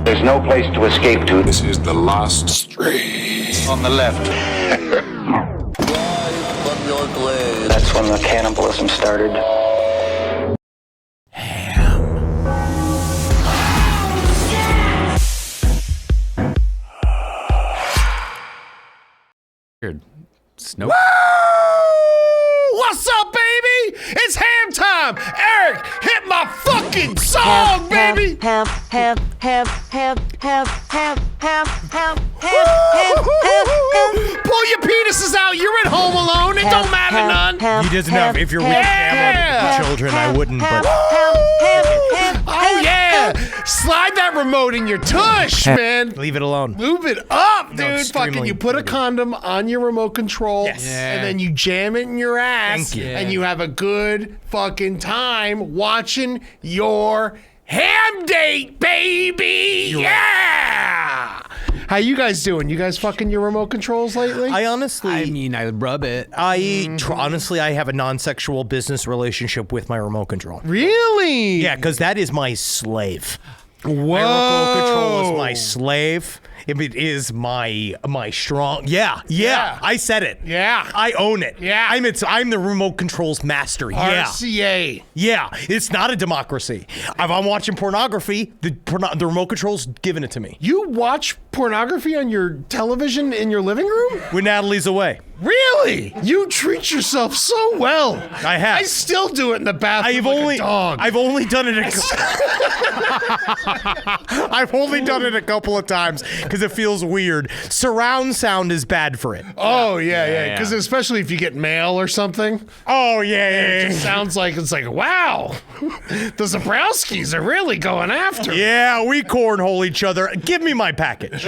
There's no place to escape to. This is the last street. On the left. That's when the cannibalism started. Snow. What's up, baby? It's ham time. Eric, hit my fucking song, baby. Ham. Pull your penises out. You're at home alone. It don't matter none. He doesn't know if you're with family or children. I wouldn't, but Oh yeah. Slide that remote in your tush, man. leave it alone. Move it up, dude. extremely Fucking, you put a condom on your remote control, Yes. and then you jam it in your ass, Thank you. and you have a good fucking time watching your ham date, baby. Yeah. How you guys doing? You guys fucking your remote controls lately? I honestly, I rub it. honestly, I have a non-sexual business relationship with my remote control. Really? Yeah, because that is my slave. Whoa. My remote control is my slave. It is my strong. Yeah. I said it. Yeah. I own it. Yeah. I'm the remote control's master. Yeah. RCA. Yeah. It's not a democracy. If I'm watching pornography, the remote control's giving it to me. You watch pornography on your television in your living room? When Natalie's away. Really? You treat yourself so well. I have. I still do it in the bathroom like a dog. I've only done it I've only done it a couple of times because it feels weird. Surround sound is bad for it. Oh, yeah. Because especially if you get mail or something. Oh, yeah. It just sounds like, it's like, wow, the Zabrowskis are really going after me. Yeah, we cornhole each other. Give me my package.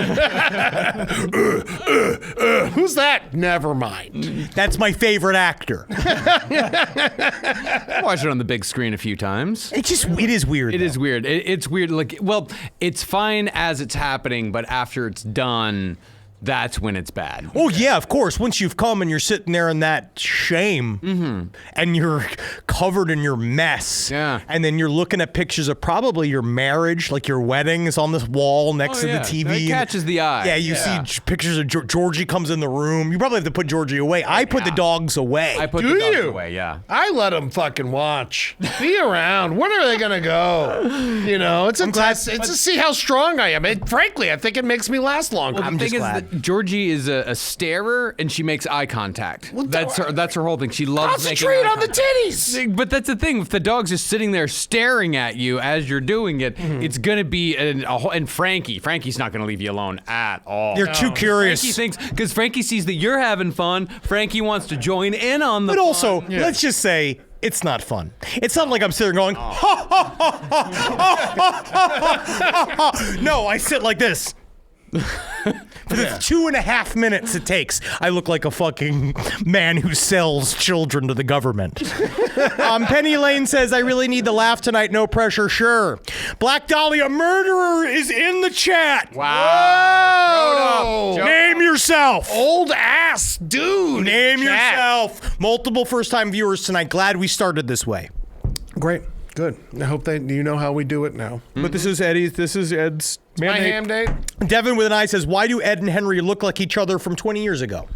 Who's that? Never mind. That's my favorite actor. I watched it on the big screen a few times. It is weird. It is weird. It's weird. Like, well, it's fine as it's happening, but after it's done, that's when it's bad. Oh, yeah, of course. Once you've come and you're sitting there in that shame and you're covered in your mess. Yeah. And then you're looking at pictures of probably your marriage, like your wedding is on this wall next to the TV. It catches the eye. Yeah, you see pictures of Georgie comes in the room. You probably have to put Georgie away. I put the dogs away. I put Do the dogs you? away, yeah. I let them fucking watch. Be around. When are they going to go? You know, it's a test. It's to see how strong I am. Frankly, I think it makes me last longer. Well, the thing is that Georgie is a starer, and she makes eye contact. Well, that's her whole thing. She loves making concentrate eye on the contact. titties. But that's the thing. If the dog's just sitting there staring at you as you're doing it, it's gonna be and Frankie's not gonna leave you alone at all. They're too curious. Frankie thinks because Frankie sees that you're having fun. Frankie wants to join in on the. But also, fun. let's just say, it's not fun. It's not like I'm sitting there going, ha, ha, ha, ha, ha, ha, ha, ha. No, I sit like this. For the 2.5 minutes it takes, I look like a fucking man who sells children to the government. Penny Lane says, I really need the laugh tonight. No pressure, sure. Black Dahlia murderer is in the chat. Wow. Name yourself. Old ass dude. Name Chat. yourself. Multiple first-time viewers tonight. Glad we started this way. Great. Good. I hope you know how we do it now. But this is Eddie's. This is Ed's. My ham date? Devin with an eye says, why do Ed and Henry look like each other from 20 years ago?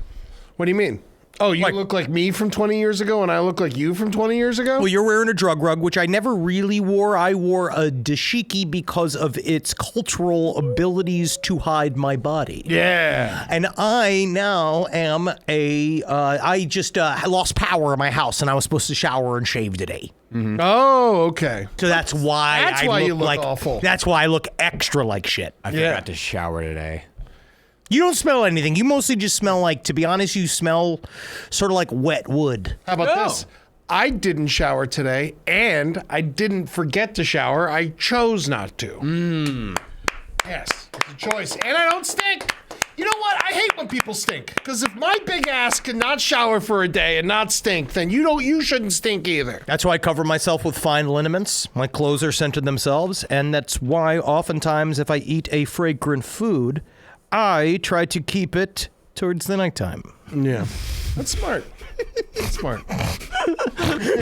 What do you mean? Oh, you look like me from 20 years ago and I look like you from 20 years ago? Well, you're wearing a drug rug, which I never really wore. I wore a dashiki because of its cultural abilities to hide my body. Yeah. And I now am I just lost power in my house and I was supposed to shower and shave today. Mm-hmm. Oh, okay. So that's why you look like awful. That's why I look extra like shit. I forgot to shower today. You don't smell anything. You mostly just smell like, to be honest, you smell sort of like wet wood. How about this? I didn't shower today, and I didn't forget to shower. I chose not to. Yes, it's a choice. And I don't stink. You know what? I hate when people stink. Because if my big ass cannot shower for a day and not stink, then you shouldn't stink either. That's why I cover myself with fine liniments. My clothes are scented themselves, and that's why oftentimes if I eat a fragrant food, I try to keep it towards the nighttime. Yeah. That's smart. Smart.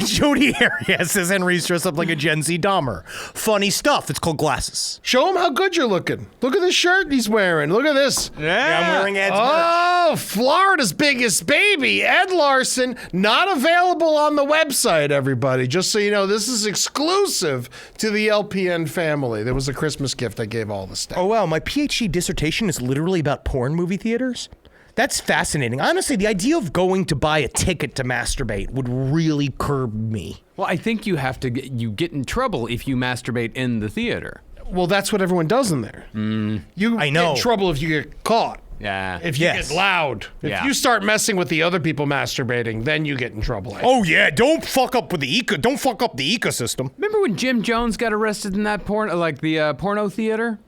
Jody Arias says Henry's dressed up like a Gen Z Dahmer. Funny stuff. It's called glasses. Show him how good you're looking. Look at this shirt he's wearing. Look at this. Yeah, I'm wearing Ed's merch. Oh, Florida's biggest baby, Ed Larson, not available on the website, everybody. Just so you know, this is exclusive to the LPN family. There was a Christmas gift I gave all the staff. Oh, wow. My PhD dissertation is literally about porn movie theaters. That's fascinating. Honestly, the idea of going to buy a ticket to masturbate would really curb me. Well, I think you have to get in trouble if you masturbate in the theater. Well, that's what everyone does in there. You I know. get in trouble if you get caught. Yeah. If you get loud. If you start messing with the other people masturbating, then you get in trouble. Oh yeah, don't fuck up with the don't fuck up the ecosystem. Remember when Jim Jones got arrested in that porno theater?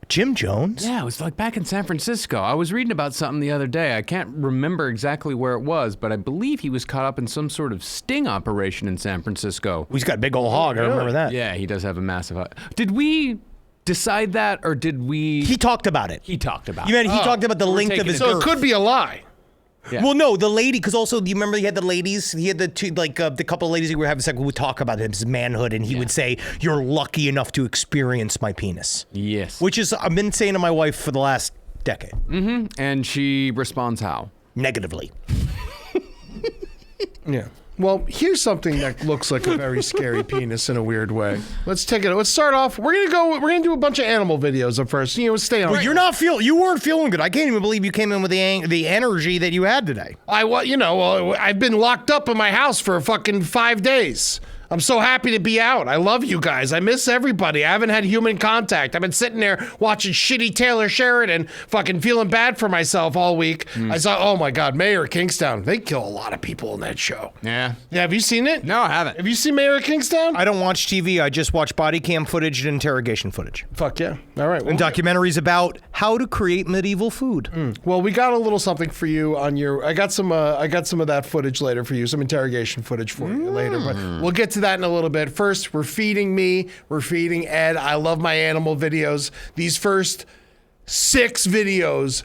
Jim Jones? Yeah, it was like back in San Francisco. I was reading about something the other day. I can't remember exactly where it was, but I believe he was caught up in some sort of sting operation in San Francisco. He's got a big old hog. I remember that. Yeah, he does have a massive hog. Did we decide that, or did we... He talked about it. He talked about You it. mean he talked about the length of his So girth. it could be a lie. Yeah. Well, no, the lady, because also, do you remember he had the ladies? He had the two, the couple of ladies who were having sex who would talk about his manhood, and he would say, "You're lucky enough to experience my penis." Yes. Which is, I've been saying to my wife for the last decade. Mm-hmm. And she responds how? Negatively. Yeah. Well, here's something that looks like a very scary penis in a weird way. Let's take it. Let's start off. We're gonna do a bunch of animal videos up first. You know, stay on. Well, you weren't feeling good. I can't even believe you came in with the energy that you had today. I've been locked up in my house for fucking 5 days. I'm so happy to be out. I love you guys. I miss everybody. I haven't had human contact. I've been sitting there watching shitty Taylor Sheridan, fucking feeling bad for myself all week. I saw, oh my God, Mayor of Kingstown. They kill a lot of people in that show. Yeah. Yeah, have you seen it? No, I haven't. Have you seen Mayor of Kingstown? I don't watch TV. I just watch body cam footage and interrogation footage. Fuck yeah. All right. And documentaries about how to create medieval food. Well, we got a little something for you on your. I got some of that footage later for you. Some interrogation footage for you later, but we'll get to that in a little bit. First, we're feeding me. We're feeding Ed. I love my animal videos. These first 6 videos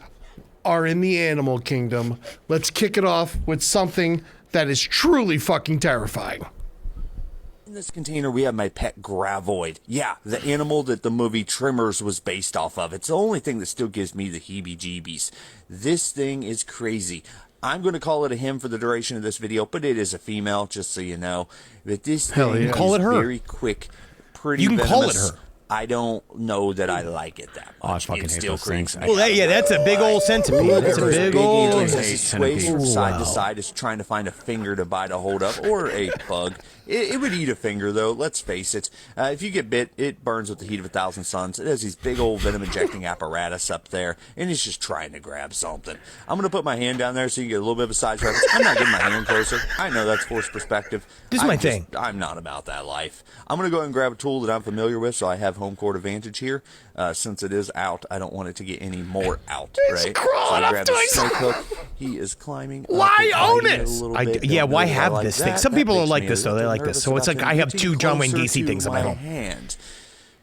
are in the animal kingdom. Let's kick it off with something that is truly fucking terrifying. In this container, we have my pet gravoid. Yeah, the animal that the movie Tremors was based off of. It's the only thing that still gives me the heebie-jeebies. This thing is crazy. I'm going to call it a him for the duration of this video, but it is a female, just so you know. But this thing is Call it her. very quick, pretty You can venomous. call it her. I don't know that I like it that much. Oh, I fucking it hate still those things. creeps me Well, out. that's a big old centipede. That's a big old. As he sways from side to Wow. side, is trying to find a finger to bite a hold of, or a bug. It would eat a finger, though. Let's face it. If you get bit, it burns with the heat of 1,000 suns. It has these big old venom injecting apparatus up there, and it's just trying to grab something. I'm going to put my hand down there so you can get a little bit of a size reference. I'm not getting my hand closer. I know that's forced perspective. This is my thing. I'm not about that life. I'm going to go ahead and grab a tool that I'm familiar with, so I have home court advantage here. Since it is out, I don't want it to get any more out. He's right? crawling so I up grab to the his- snake hook. He is climbing. Why up and own biting it? a little bit. Yeah, Don't why know that I have like this that. thing? Some That people makes don't like me a this, though. They little like this. nervous So it's about like I have getting 2 John Wayne closer Gacy to things in my home. hand.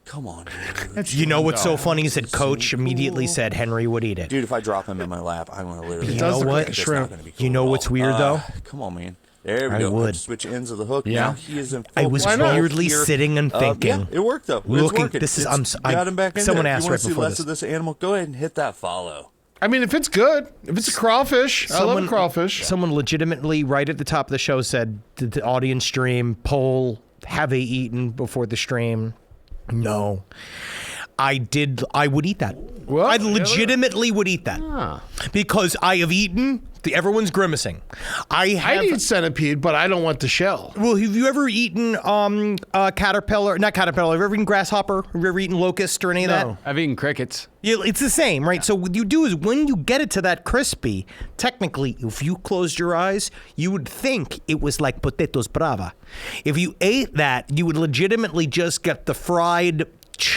Come on, dude. You know what's so funny is that Coach immediately said Henry would eat it. Dude, if I drop him in my lap, I'm going to literally... You know what? It's not gonna be cool You know at what's all. weird, though? Come on, man. There we I go. would. Switch ends of the hook. Yeah. Now he is in full I was control weirdly here. sitting and thinking. Yeah, it worked, though. Looking- It's working. this is- It's I'm- got him back in someone there. asked If you right want to see before less this. of this animal, go ahead and hit that follow. I mean, if it's good, if it's a crawfish, I love crawfish. Someone legitimately right at the top of the show said, did the audience stream poll, have they eaten before the stream? No. I would eat that. Well, I legitimately would eat that. Because I have eaten, everyone's grimacing. I'd eat centipede, but I don't want the shell. Well, have you ever eaten caterpillar? Not caterpillar. Have you ever eaten grasshopper? Have you ever eaten locust or any of that? I've eaten crickets. Yeah, it's the same, right? So what you do is when you get it to that crispy, technically, if you closed your eyes, you would think it was like potatoes brava. If you ate that, you would legitimately just get the fried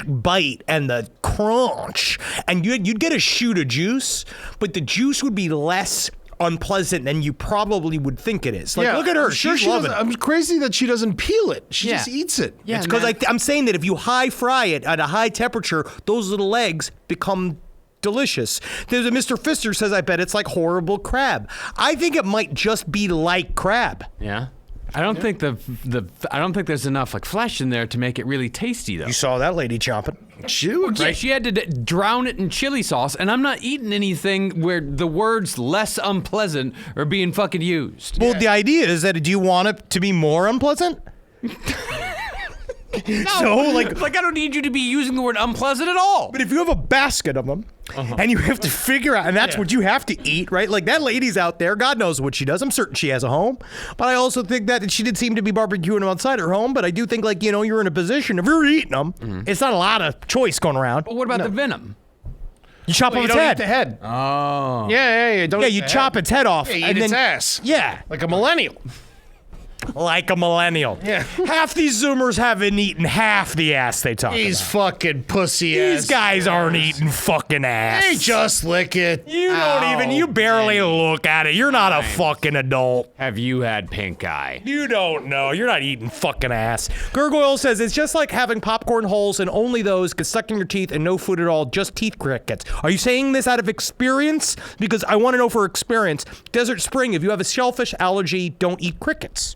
bite and the crunch, and you'd get a shoot of juice, but the juice would be less unpleasant than you probably would think it is. Like, look at her. I'm sure She's loving it. I'm crazy that she doesn't peel it. She Yeah. just eats it. Yeah, It's because I'm saying that if you high fry it at a high temperature, those little legs become delicious. There's a Mr. Fister says, I bet it's like horrible crab. I think it might just be like crab. Yeah. I don't think I don't think there's enough like flesh in there to make it really tasty though. You saw that lady chomping. Right, she had to drown it in chili sauce, and I'm not eating anything where the words "less unpleasant" are being fucking used. Well, the idea is that do you want it to be more unpleasant? No, So, like I don't need you to be using the word unpleasant at all. But if you have a basket of them and you have to figure out, and that's what you have to eat, right? Like that lady's out there, God knows what she does. I'm certain she has a home. But I also think that she did seem to be barbecuing them outside her home. But I do think, like, you're in a position, if you're eating them, it's not a lot of choice going around. But what about the venom? You chop off its head. Eat the head. Oh. Yeah. Don't eat You the chop head. its head off. Yeah, and eat its then, ass. Yeah. Like a millennial. Like a millennial. Yeah. Half these Zoomers haven't eaten half the ass they talk These about. fucking pussy ass. These guys aren't eating fucking ass. They just lick it. You don't even, you barely look at it. You're not a fucking adult. Have you had pink eye? You don't know. You're not eating fucking ass. Gurgoyle says it's just like having popcorn holes and only those get stuck in your teeth and no food at all, just teeth crickets. Are you saying this out of experience? Because I want to know for experience. Desert Spring, if you have a shellfish allergy, don't eat crickets.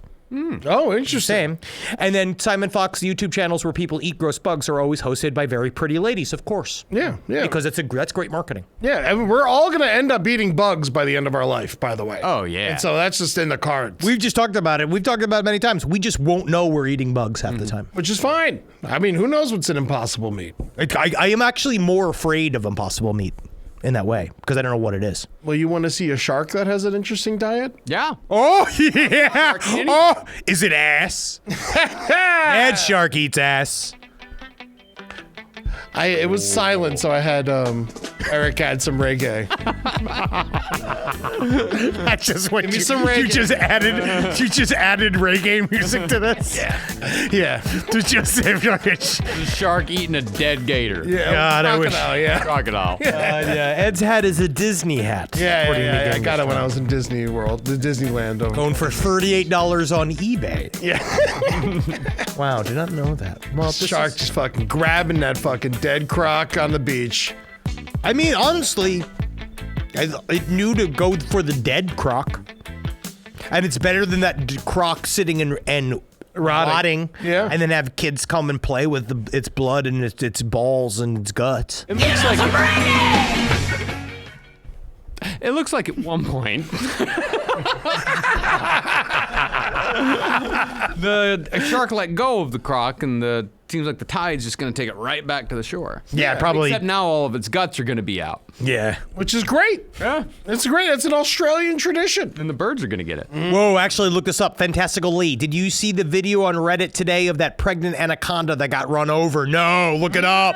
Oh, interesting. Same. And then Simon Fox YouTube channels where people eat gross bugs are always hosted by very pretty ladies, of course. Yeah. Because that's great marketing. Yeah, and we're all going to end up eating bugs by the end of our life, by the way. Oh, yeah. And so that's just in the cards. We've just talked about it. We've talked about it many times. We just won't know we're eating bugs half the time. Which is fine. I mean, who knows what's in impossible meat? I am actually more afraid of impossible meat in that way because I don't know what it is. Well, you want to see a shark that has an interesting diet? Yeah. Oh, yeah. Oh, is it ass? That shark eats ass. It was silent, so I had Eric add some reggae. That's just what Give me you, some reggae. you just added reggae music to this? Yeah. To just The shark eating a dead gator. Yeah. God, I wish. Crocodile, yeah. Crocodile. Yeah, Ed's hat is a Disney hat. Yeah. I got it when I was in Disney World, the Disneyland. Going for $38 on eBay. Yeah. Wow, did not know that. Well, this Shark is- just fucking grabbing that fucking dead croc on the beach. I mean, honestly, I knew to go for the dead croc. And it's better than that croc sitting and rotting. Yeah. And then have kids come and play with its blood and its balls and its guts. It looks like it looks like at one point a shark let go of the croc, and seems like the tide's just going to take it right back to the shore. Yeah, probably. Except now all of its guts are going to be out, Yeah. Which is great. Yeah. It's great. It's an Australian tradition. and the birds are going to get it. Whoa, actually, look this up. Fantastical Lee. Did you see the video on Reddit today of that pregnant anaconda that got run over? No, look it up.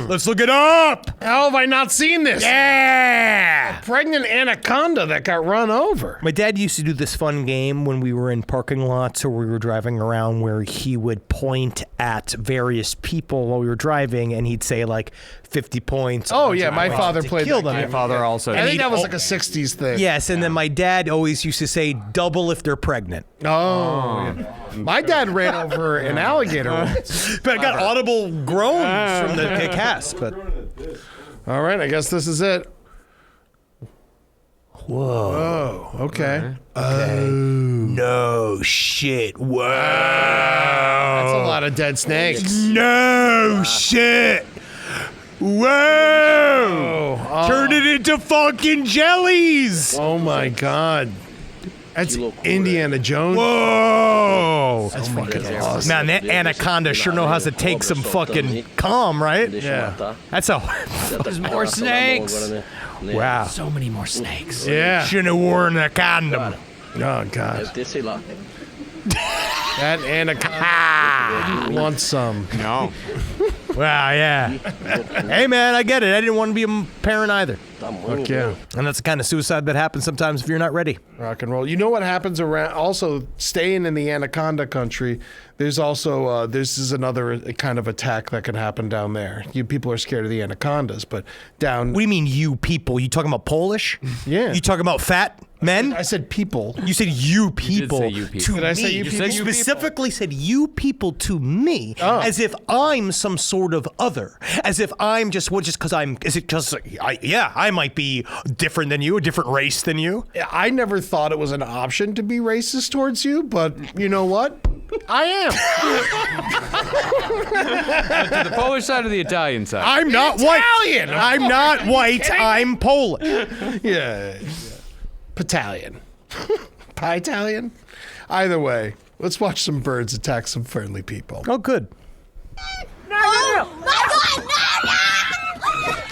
Let's look it up. How have I not seen this? Yeah. Pregnant anaconda that got run over. My dad used to do this fun game when we were in parking lots or we were driving around where he would point at various people while we were driving and he'd say like 50 points. Oh, yeah, my 100 father to played kill that them. game. My father also. I think he'd that was al- like a 60s thing. Yes, and then my dad always used to say double if they're pregnant. Oh. Yeah. My dad ran over an alligator once. But I got audible groans from the cast. But All right, I guess this is it. whoa, Oh, okay. no shit. Whoa, That's a lot of dead snakes. no shit. Whoa! Turn it into fucking jellies. Oh my God. That's Indiana Jones. Whoa! That's fucking awesome. Man, that anaconda sure know how to take some fucking calm, right? Yeah. That's a There's more snakes. wow. So many more snakes. Yeah. Shouldn't have worn a condom. Oh God. That anaconda wants some. No. Wow, yeah. Hey, man, I get it. I didn't want to be a parent either. Fuck yeah. And that's the kind of suicide that happens sometimes if you're not ready. Rock and roll. You know what happens around? Also, staying in the anaconda country. There's also this is another kind of attack that can happen down there. You people are scared of the anacondas, but down. What do you mean, you people? You talking about Polish? Yeah. You talking about fat? Men? I said people. You said you people. say you people. To Did I me. say you people? You specifically said you people to me, as if I'm some sort of other, as if I'm just because I'm. Is it just? I might be different than you, a different race than you. I never thought it was an option to be racist towards you, but you know what? I am. To the Polish side or the Italian side? I'm not white. Italian! I'm not white. I'm Polish. Yeah. Battalion. Pie-Italian? Either way, let's watch some birds attack some friendly people. Oh, good. No! My God,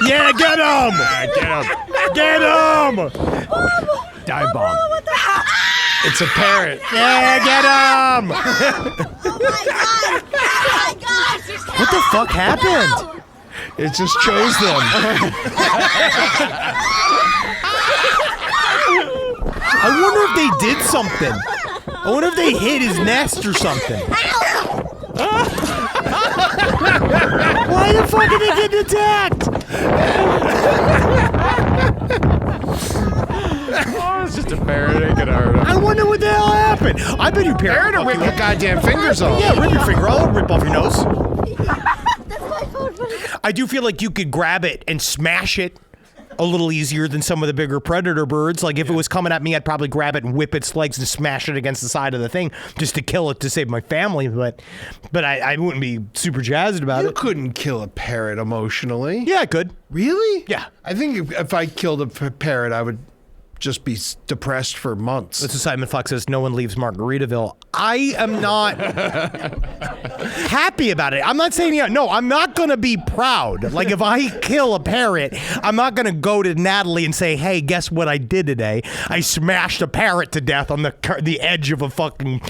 no! Yeah, get him! Get him! Dive bomb. What the hell? It's a parrot. Yeah, get him! Oh my God! Oh my God! What the fuck happened? It just chose them. I wonder if they did something. I wonder if they hit his nest or something. Why the fuck are they getting attacked? Oh, it's just a parrot. Ain't gonna hurt him. I wonder what the hell happened. I bet you Parrot will rip your goddamn fingers off. Yeah, rip your finger. I'll rip off your nose. That's my phone. I do feel like you could grab it and smash it a little easier than some of the bigger predator birds. Like if it was coming at me, I'd probably grab it and whip its legs and smash it against the side of the thing just to kill it to save my family. But I wouldn't be super jazzed about You it. couldn't kill a parrot emotionally. Yeah, I could. Really? Yeah. I think if I killed a parrot, I would just be depressed for months. That's what Simon Fox says. No one leaves Margaritaville. I am not happy about it. I'm not saying, no, I'm not going to be proud. Like if I kill a parrot, I'm not going to go to Natalie and say, hey, guess what I did today? I smashed a parrot to death on the edge of a fucking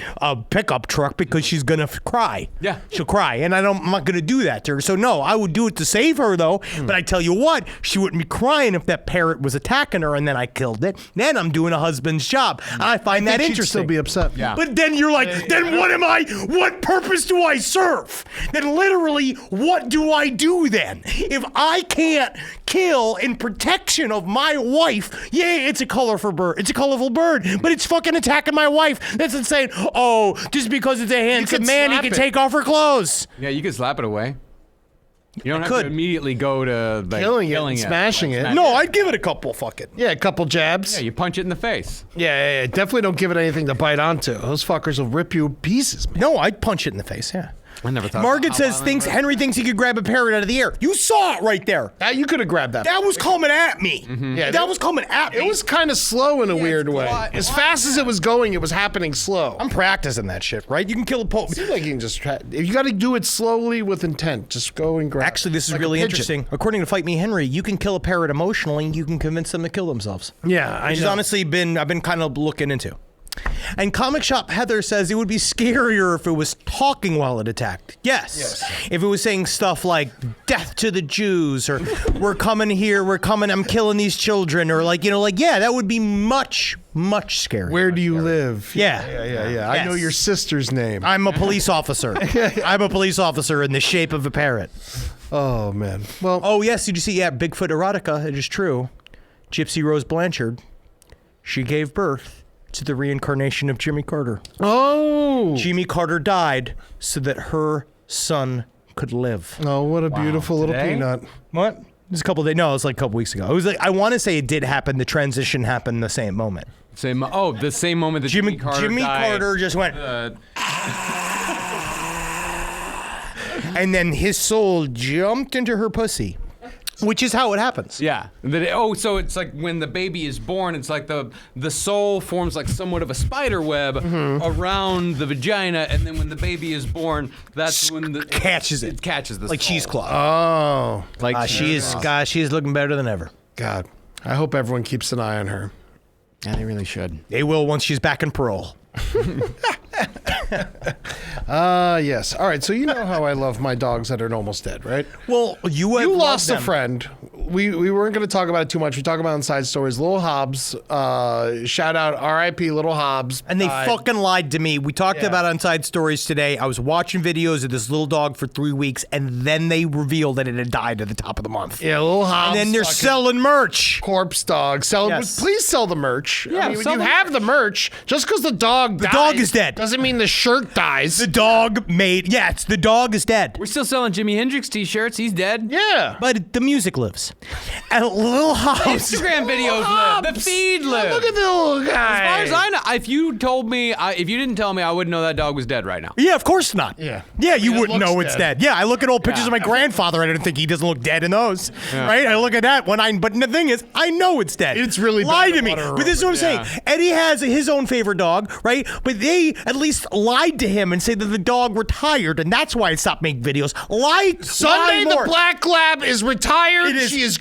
pickup truck because she's going to cry. Yeah. She'll cry. And I'm not going to do that to her. So no, I would do it to save her though. But I tell you what, she wouldn't be crying if that parrot was attacking her and then I killed it. Then I'm doing a husband's job. And I find that She'd interesting. still be upset. Yeah. But then you're like, then what am I? What purpose do I serve? Then literally, what do I do then? If I can't kill in protection of my wife, yay, it's a colorful bird. It's a colorful bird, but it's fucking attacking my wife. That's insane. Oh, just because it's a handsome could man, he slap can it. take off her clothes. Yeah, you could slap it away. You don't have could. to immediately go to like, Killing it and smashing it. No, I'd give it a couple fucking. Yeah, a couple jabs. Yeah, you punch it in the face. Yeah. Definitely don't give it anything to bite onto. Those fuckers will rip you to pieces, man. No, I'd punch it in the face, yeah. I never thought. Margaret about says how Henry thinks he could grab a parrot out of the air. You saw it right there. You could have grabbed that. That was coming at me. Yeah, that was coming at me. It was kind of slow in a weird way. As fast as it was going, it was happening slow. I'm practicing that shit, right? You can kill a pope. Seems like you can just try. If you got to do it slowly with intent, just go and grab. Actually, this is like a really pigeon. interesting. According to Fight Me Henry, you can kill a parrot emotionally. You can convince them to kill themselves. Yeah, I Which has know. honestly I've been kind of looking into. And Comic Shop Heather says it would be scarier if it was talking while it attacked. Yes. If it was saying stuff like "death to the Jews" or "we're coming here, I'm killing these children," or yeah, that would be much scarier. Where do you live? Yeah. Yeah. I know Yes. your sister's name. I'm a police officer. I'm a police officer in the shape of a parrot. Oh man. Well, Oh, yes, did you see? Yeah, Bigfoot erotica. It is true. Gypsy Rose Blanchard, she gave birth to the reincarnation of Jimmy Carter. Jimmy Carter died so that her son could live. Oh, what a beautiful little Today? peanut. What? It was a couple of days. No, it was like a couple weeks ago. It was like, I want to say it did happen. The transition happened the same moment. the same moment that Jimmy Carter died. Carter just went, and then his soul jumped into her pussy, which is how it happens. Yeah. So it's like when the baby is born, it's like the soul forms like somewhat of a spider web around the vagina, and then when the baby is born, that's when it catches it. It catches the Like soul. cheesecloth. Oh, Like She is looking better than ever. God. I hope everyone keeps an eye on her. Yeah, they really should. They will once she's back in parole. Yes. All right. So you know how I love my dogs that are almost dead, right? Well, you You lost a friend we weren't going to talk about it too much. We talk about it on side stories. Little Hobs, shout out R.I.P. Little Hobs. And they fucking lied to me. We talked about on Side Stories today. I was watching videos of this little dog for 3 weeks, and then they revealed that it had died at the top of the month. Yeah, Little Hobs. And then they're selling merch. Corpse dog. Yes. Please sell the merch. Yeah, I mean, when sell you the have the merch, just because the dog dies, dog is dead. doesn't mean the shirt dies. The dog made... Yes, the dog is dead. We're still selling Jimi Hendrix t-shirts. He's dead. Yeah. But the music lives. And Little Hobs... Instagram videos live. The feed lives. Look at the little guy. As far as I know, if you didn't tell me, I wouldn't know that dog was dead right now. Yeah, of course not. Yeah. Yeah, you it wouldn't looks know it's dead. Yeah, I look at old pictures of my grandfather. I don't think he doesn't look dead in those. Right? I look at that but the thing is, I know it's dead. It's really lie bad to me. water But this is what I'm Yeah. saying. Eddie has his own favorite dog, right? But they at least lied to him and say that the dog retired, and that's why I stopped making videos. Sunday lie the more. Black Lab is retired. It is. She's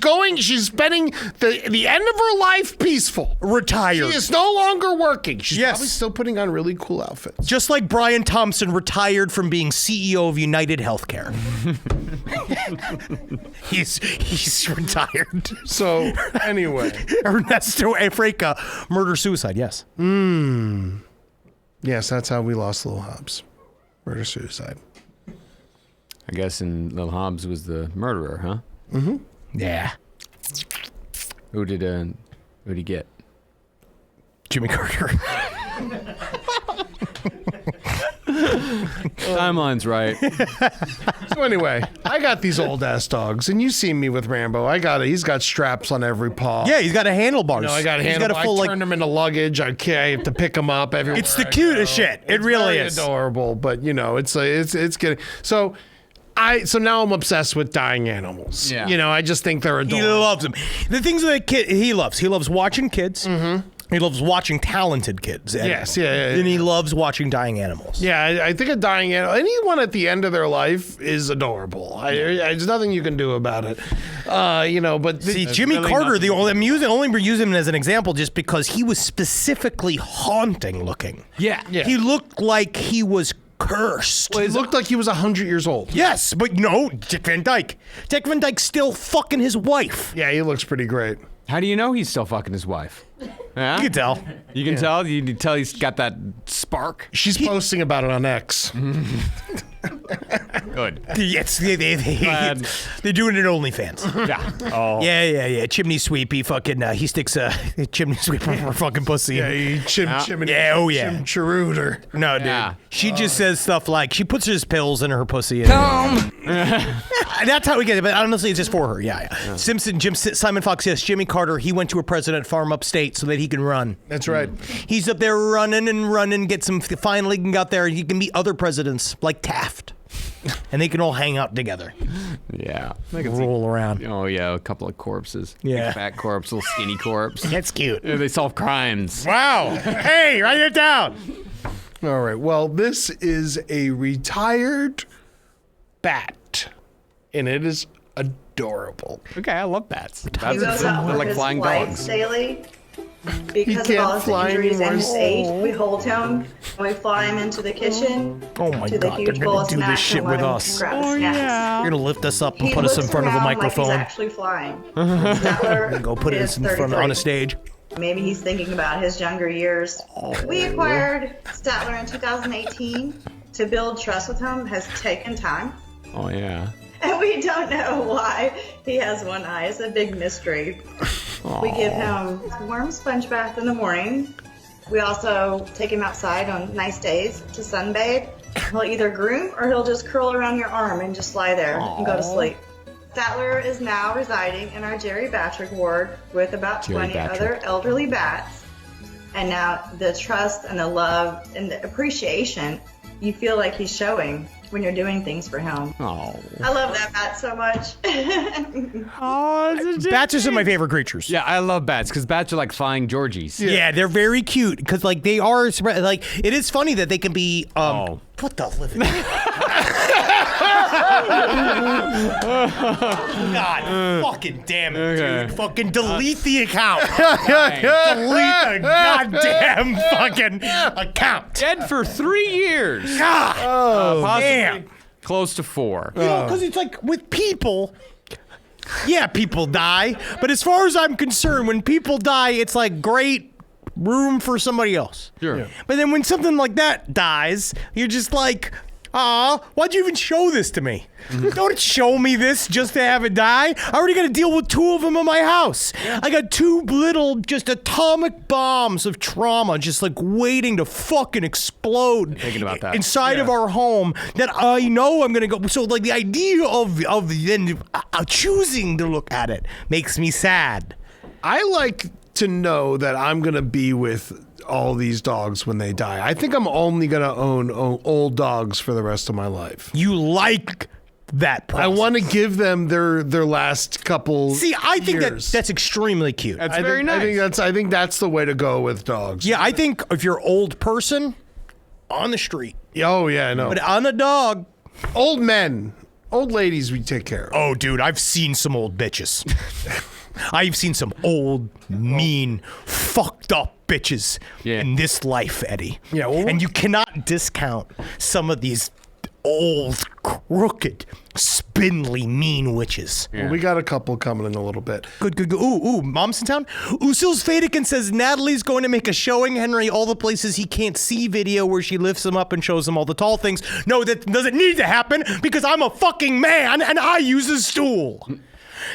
spending the end of her life peaceful. Retired. She is no longer working. She's Yes. probably still putting on really cool outfits. Just like Brian Thompson retired from being CEO of United Healthcare. he's retired. So, anyway. Ernesto Efreca, murder-suicide, yes. Yes, that's how we lost Little Hobbs. Murder-suicide. I guess Lil Hobbs was the murderer, huh? Yeah. Who'd he get? Jimmy Carter. Timeline's right. So anyway, I got these old-ass dogs, and you see me with Rambo. He's got straps on every paw. Yeah, he's got a handlebars. No, I got a He's handle. got a full, I turned him into luggage. I have to pick him up everywhere. It's the I cutest go. shit. It really very is. adorable, but it's getting so. So now I'm obsessed with dying animals. Yeah. I just think they're He adorable. loves them. The things that kid he loves. He loves watching kids. Mm-hmm. He loves watching talented kids. Yes, yeah. And he loves watching dying animals. Yeah, I think a dying animal, anyone at the end of their life is adorable. There's nothing you can do about it. But See, Jimmy Carter, I'm only using him as an example just because he was specifically haunting looking. Yeah. He looked like he was cursed. he looked like he was 100 years old. Yes, but no, Dick Van Dyke. Dick Van Dyke's still fucking his wife. Yeah, he looks pretty great. How do you know he's still fucking his wife? Yeah? You can tell. You can tell? You can tell he's got that spark? She's posting about it on X. Good. Yes, they're doing it at OnlyFans. Yeah. Oh. Yeah. Chimney sweep. He fucking he sticks a chimney sweep on her fucking pussy. Yeah, he chimney. Yeah, oh yeah. Chim-chirooter. No, dude. Yeah. She just says stuff like she puts his pills in her pussy. And that's how we get it. But honestly, it's just for her. Yeah. Simon Fox. Yes, Jimmy Carter. He went to a president farm upstate so that he can run. That's right. He's up there running. Gets him. Finally, can get there. He can meet other presidents like Taft, and they can all hang out together. Yeah. Roll around. Oh, yeah. A couple of corpses. Yeah. Big fat corpse, little skinny corpse. That's cute. Yeah, they solve crimes. Wow. Hey, write it down. All right. Well, this is a retired bat, and it is adorable. Okay, I love bats. He Bats goes out are with like his flying flights dogs. daily. Because can't of all his fly injuries anymore. and his age, we hold him and we fly him into the kitchen. Oh my to the God, huge they're bowl gonna of do this snacks shit and let with him us. grab the snacks. You're gonna lift us up and He put us in looks front of a around like microphone. he's actually flying. Statler Go put is us in front 33. on a stage. Maybe he's thinking about his younger years. We acquired Statler in 2018. To build trust with him has taken time. Oh, yeah. And we don't know why he has one eye. It's a big mystery. We give him a warm sponge bath in the morning. We also take him outside on nice days to sunbathe. He'll either groom or he'll just curl around your arm and just lie there and go to sleep. Statler is now residing in our geriatric ward with about 20 Geriatric. other elderly bats. And now the trust and the love and the appreciation you feel like he's showing when you're doing things for him. Oh. I love that bat so much. Bats are some of my favorite creatures. Yeah, I love bats because bats are like flying Georgies. Yeah, they're very cute because like they are like it is funny that they can be what the living God fucking damn it, dude. Fucking delete the account. Delete the goddamn fucking account. Dead for 3 years. God. Possibly damn. close to 4. You know, because it's like with people, Yeah, people die. But as far as I'm concerned, when people die, it's like great room for somebody else. Sure. Yeah. But then when something like that dies, you're just like, why'd you even show this to me? Don't show me this just to have it die. I already got to deal with 2 of them in my house. Yeah. I got 2 little, just atomic bombs of trauma just like waiting to fucking explode Thinking about that. inside of our home that I know I'm going to go. So like the idea of then choosing to look at it makes me sad. I like to know that I'm going to be with all these dogs when they die. I think I'm only going to own old dogs for the rest of my life. You like that process. I want to give them their last couple See, I think years. that's extremely cute. That's very nice. I think that's the way to go with dogs. Yeah, I think if you're an old person, on the street. Oh, yeah, I know. But on a dog. Old men, old ladies we take care of. Oh, dude, I've seen some old bitches. I've seen some old, mean, fucked up bitches in this life, Eddie. Yeah, well, and you cannot discount some of these old, crooked, spindly, mean witches. Well, we got a couple coming in a little bit. Good. Ooh, Mom's in town? Usil's Fadikin says Natalie's going to make a Showing Henry all the places he can't see video where she lifts him up and shows him all the tall things. No, that doesn't need to happen because I'm a fucking man and I use a stool.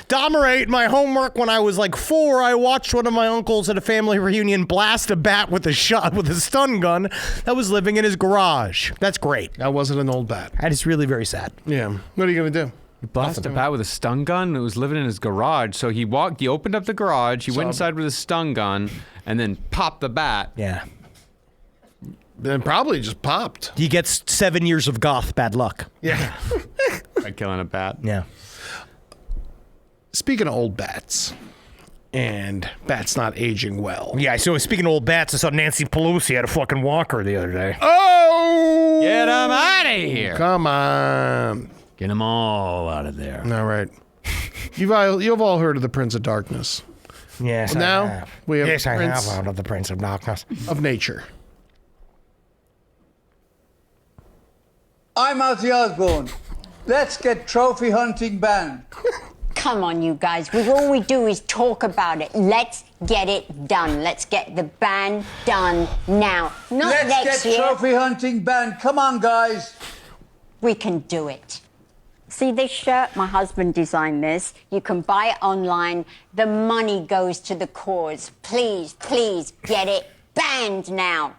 Domerate, my homework when I was like 4, I watched one of my uncles at a family reunion blast a bat with a stun gun that was living in his garage. That's great. That wasn't an old bat. That is really very sad. Yeah. What are you going to do? Blasted a bat with a stun gun. It was living in his garage. So he opened up the garage, he went inside with a stun gun, and then popped the bat. Yeah. Then probably just popped. He gets 7 years of goth bad luck. Yeah. By killing a bat. Yeah. Speaking of old bats, and bats not aging well. Yeah, so speaking of old bats, I saw Nancy Pelosi had a fucking walker the other day. Oh! Get him out of here. Come on. Get them all out of there. All right. You've all heard of the Prince of Darkness. Yes, Well, now I have. we have Yes, I Prince have heard of the Prince of Darkness. of Nature. I'm Ozzy Osbourne. Let's get trophy hunting banned. Come on, you guys. All we do is talk about it. Let's get it done. Let's get the ban done now. Not Let's next get year. trophy hunting banned. Come on, guys. We can do it. See this shirt? My husband designed this. You can buy it online. The money goes to the cause. Please, please get it banned now.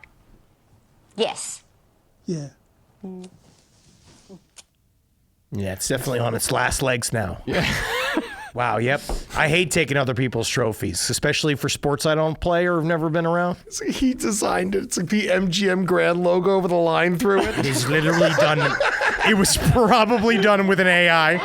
Yes. Yeah. Yeah, it's definitely on its last legs now. Yeah. Wow, yep. I hate taking other people's trophies, especially for sports I don't play or have never been around. So he designed it. It's like the MGM Grand logo with a line through it. It's literally done. It was probably done with an AI.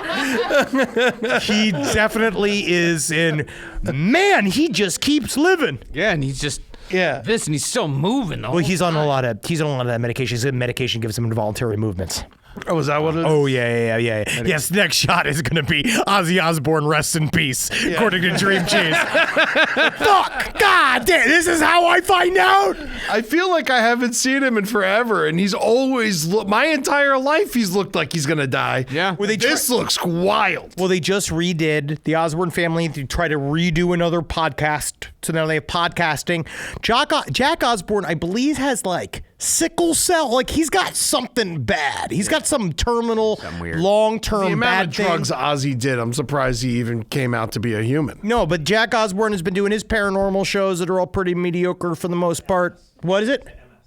He definitely is in. Man, he just keeps living. Yeah, and he's just Yeah. this, and he's still moving. Well, he's on a lot of that medication. His medication gives him involuntary movements. Oh, is that what it is? Oh, yeah. Yes, next shot is going to be Ozzy Osbourne, rest in peace, according to Dream Chase. Fuck! God damn, this is how I find out? I feel like I haven't seen him in forever, and he's always my entire life he's looked like he's gonna die. Yeah. Well, This looks wild. Well, they just redid the Osbourne family to try to redo another podcast. So now they have podcasting. Jack Osbourne, I believe, has like sickle cell. Like he's got something bad. He's got some terminal, long-term The amount bad of drugs thing. Ozzy did, I'm surprised he even came out to be a human. No, but Jack Osbourne has been doing his paranormal shows that are all pretty mediocre for the most part. What is it?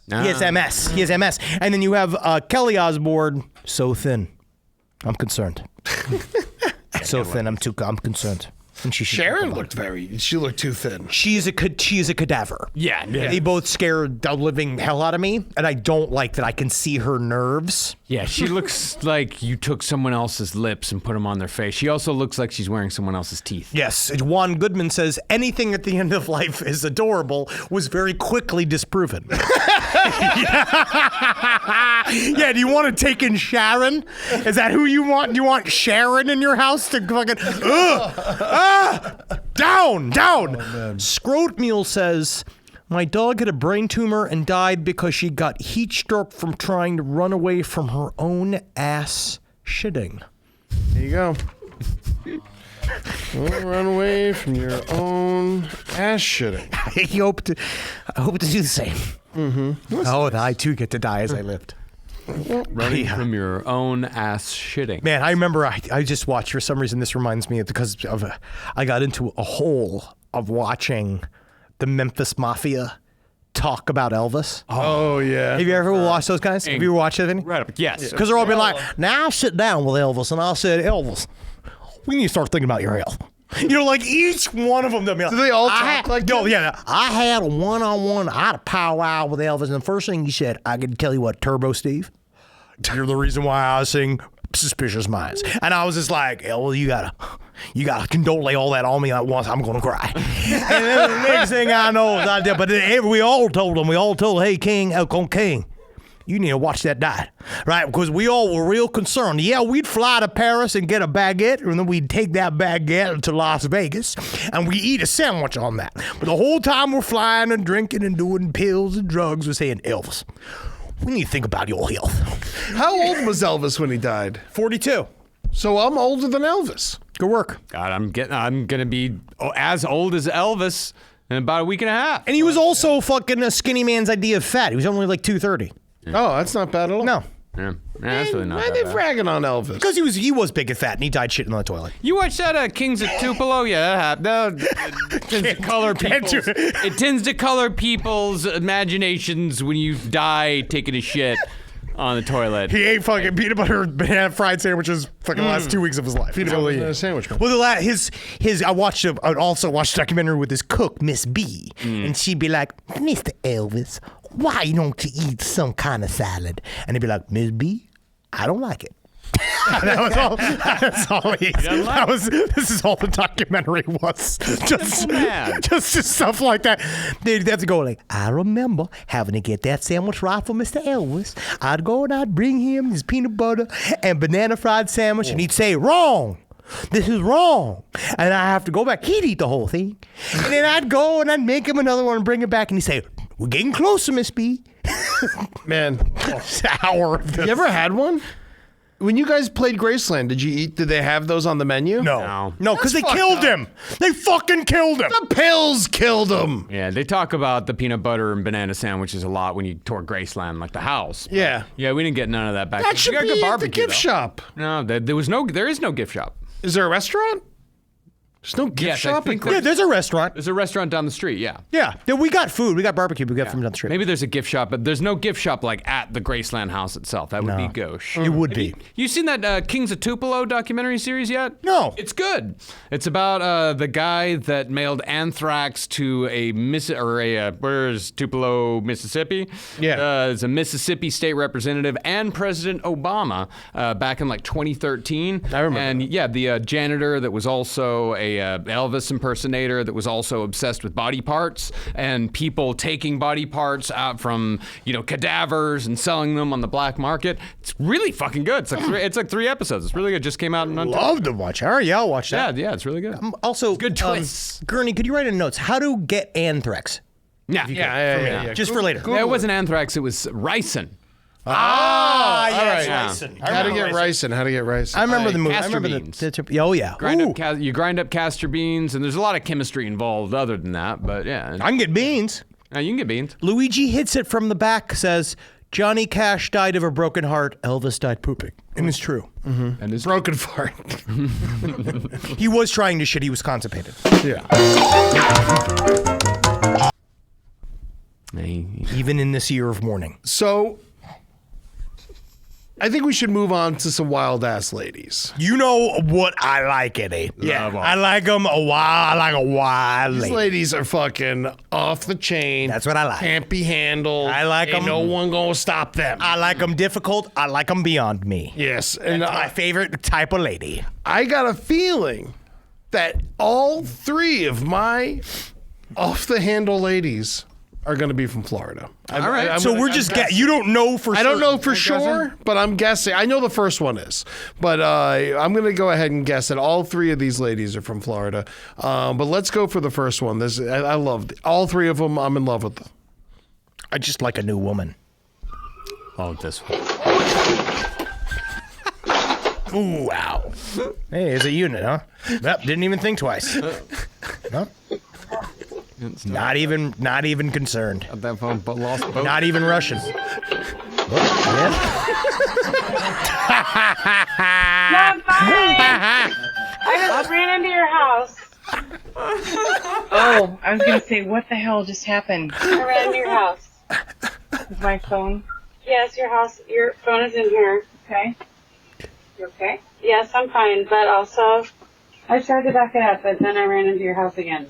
He has MS. He has MS. And then you have Kelly Osbourne, so thin. I'm concerned. So thin. I'm concerned. And Sharon she looked too thin. She is a cadaver. Yeah. They both scare the living hell out of me, and I don't like that I can see her nerves. Yeah, she looks like you took someone else's lips and put them on their face. She also looks like she's wearing someone else's teeth. Yes, Juan Goodman says anything at the end of life is adorable was very quickly disproven. Yeah, do you want to take in Sharon? Is that who you want? Do you want Sharon in your house to fucking down? Scroatmeal says, my dog had a brain tumor and died because she got heat stroke from trying to run away from her own ass shitting. There you go. Don't run away from your own ass shitting. I hope to do the same. Mm-hmm. Oh, I too get to die as I lived. Running from your own ass shitting. Man, I remember I just watched, for some reason, this reminds me of, because of I got into a hole of watching the Memphis Mafia talk about Elvis. Oh, yeah. Have you ever watched those guys? Have you watched anything? Right up. Yes. Because they're all been like, now I sit down with Elvis and I said, Elvis, we need to start thinking about your health. You know, like each one of them. Do they all talk like that? No, yeah. I had a one-on-one, I had a powwow with Elvis, and the first thing he said, I can tell you what, Turbo Steve, you're the reason why I sing Suspicious Minds. And I was just like, well, you gotta condole all that on me at once. I'm gonna cry. And then the next thing I know is I did, but we all told, hey, King, you need to watch that diet, right? Because we all were real concerned. Yeah, we'd fly to Paris and get a baguette, and then we'd take that baguette to Las Vegas, and we eat a sandwich on that. But the whole time we're flying and drinking and doing pills and drugs, we're saying, Elvis, we need to think about your health. How old was Elvis when he died? 42. So I'm older than Elvis. Good work. God, I'm gonna be as old as Elvis in about a week and a half. And he was also fucking a skinny man's idea of fat. He was only like 230. Oh, that's not bad at all. No. Yeah, that's really not Why are that they bad. bragging on Elvis? Because he was big and fat, and he died shitting on the toilet. You watch that Kings of Tupelo? Yeah, it tends to color people's. It tends to color people's imaginations when you die taking a shit on the toilet. He ate fucking peanut butter banana fried sandwiches fucking the last 2 weeks of his life. Peanut butter banana sandwich. Well, I also watched a documentary with his cook, Miss B, and she'd be like, Mr. Elvis, why don't you eat some kind of salad? And he'd be like, Miss B, I don't like it. That was all. That's all this is all the documentary was. Just stuff like that. They'd have to go like, I remember having to get that sandwich right for Mr. Elvis. I'd go and I'd bring him his peanut butter and banana fried sandwich, and he'd say, wrong. This is wrong. And I have to go back. He'd eat the whole thing. And then I'd go and I'd make him another one and bring it back, and he'd say, we're getting closer, Miss B. Man, sour. You ever had one? When you guys played Graceland, did they have those on the menu? No, because they killed him. They fucking killed him. The pills killed him. Yeah, they talk about the peanut butter and banana sandwiches a lot when you tour Graceland, like the house. Yeah. Yeah, we didn't get none of that back. That then. should We got be good at the barbecue, gift though. shop. No, there is no gift shop. Is there a restaurant? There's no gift Yes, I shop? think Yeah, there's a restaurant. There's a restaurant down the street, yeah. Yeah, we got food. We got barbecue. We got from down the street. Maybe there's a gift shop, but there's no gift shop like at the Graceland house itself. That would be gauche. It would be. You seen that Kings of Tupelo documentary series yet? No. It's good. It's about the guy that mailed anthrax to where's Tupelo, Mississippi? Yeah. It's a Mississippi state representative and President Obama back in like 2013. I remember. And yeah, the janitor that was also a Elvis impersonator that was also obsessed with body parts and people taking body parts out from cadavers and selling them on the black market. It's really fucking good. It's like 3 episodes. It's really good. Just came out in Love to watch. All right, yeah, I'll watch that. Yeah, it's really good. Also, good twists. Gurney, could you write in notes how to get anthrax? Yeah. Just for later. It wasn't anthrax. It was ricin. yes, Right. How to get ricin. I remember the movie. I Castor remember beans. Oh, yeah. You grind up castor beans, and there's a lot of chemistry involved other than that, but yeah. I can get beans. You can get beans. Luigi hits it from the back, says, Johnny Cash died of a broken heart. Elvis died pooping. And it's true. And it's Broken fart. He was trying to shit. He was constipated. Yeah. Even in this year of mourning. So, I think we should move on to some wild ass ladies. You know what I like, Eddie. Yeah. I like them a wild. I like a wild These lady. ladies are fucking off the chain. That's what I like. Can't be handled. I like Ain't 'em. no one gonna stop them. I like them difficult. I like them beyond me. Yes. And That's my favorite type of lady. I got a feeling that all 3 of my off the handle ladies are going to be from Florida. All right. So we're just you don't know for sure. I don't know for sure, but I'm guessing. I know the first one is, but I'm going to go ahead and guess that all 3 of these ladies are from Florida. But let's go for the first one. I love all 3 of them. I'm in love with them. I just like a new woman. Oh, this one. Ooh, wow. Hey, it's a unit, huh? Yep, didn't even think twice. No. Not even concerned. At that phone, but lost both. Not even Russian. Mom, bye. I just ran into your house. Oh, I was gonna say, what the hell just happened? I ran into your house. With my phone? Yes, your house. Your phone is in here. Okay. You okay? Yes, I'm fine. But also, I tried to back it up, but then I ran into your house again.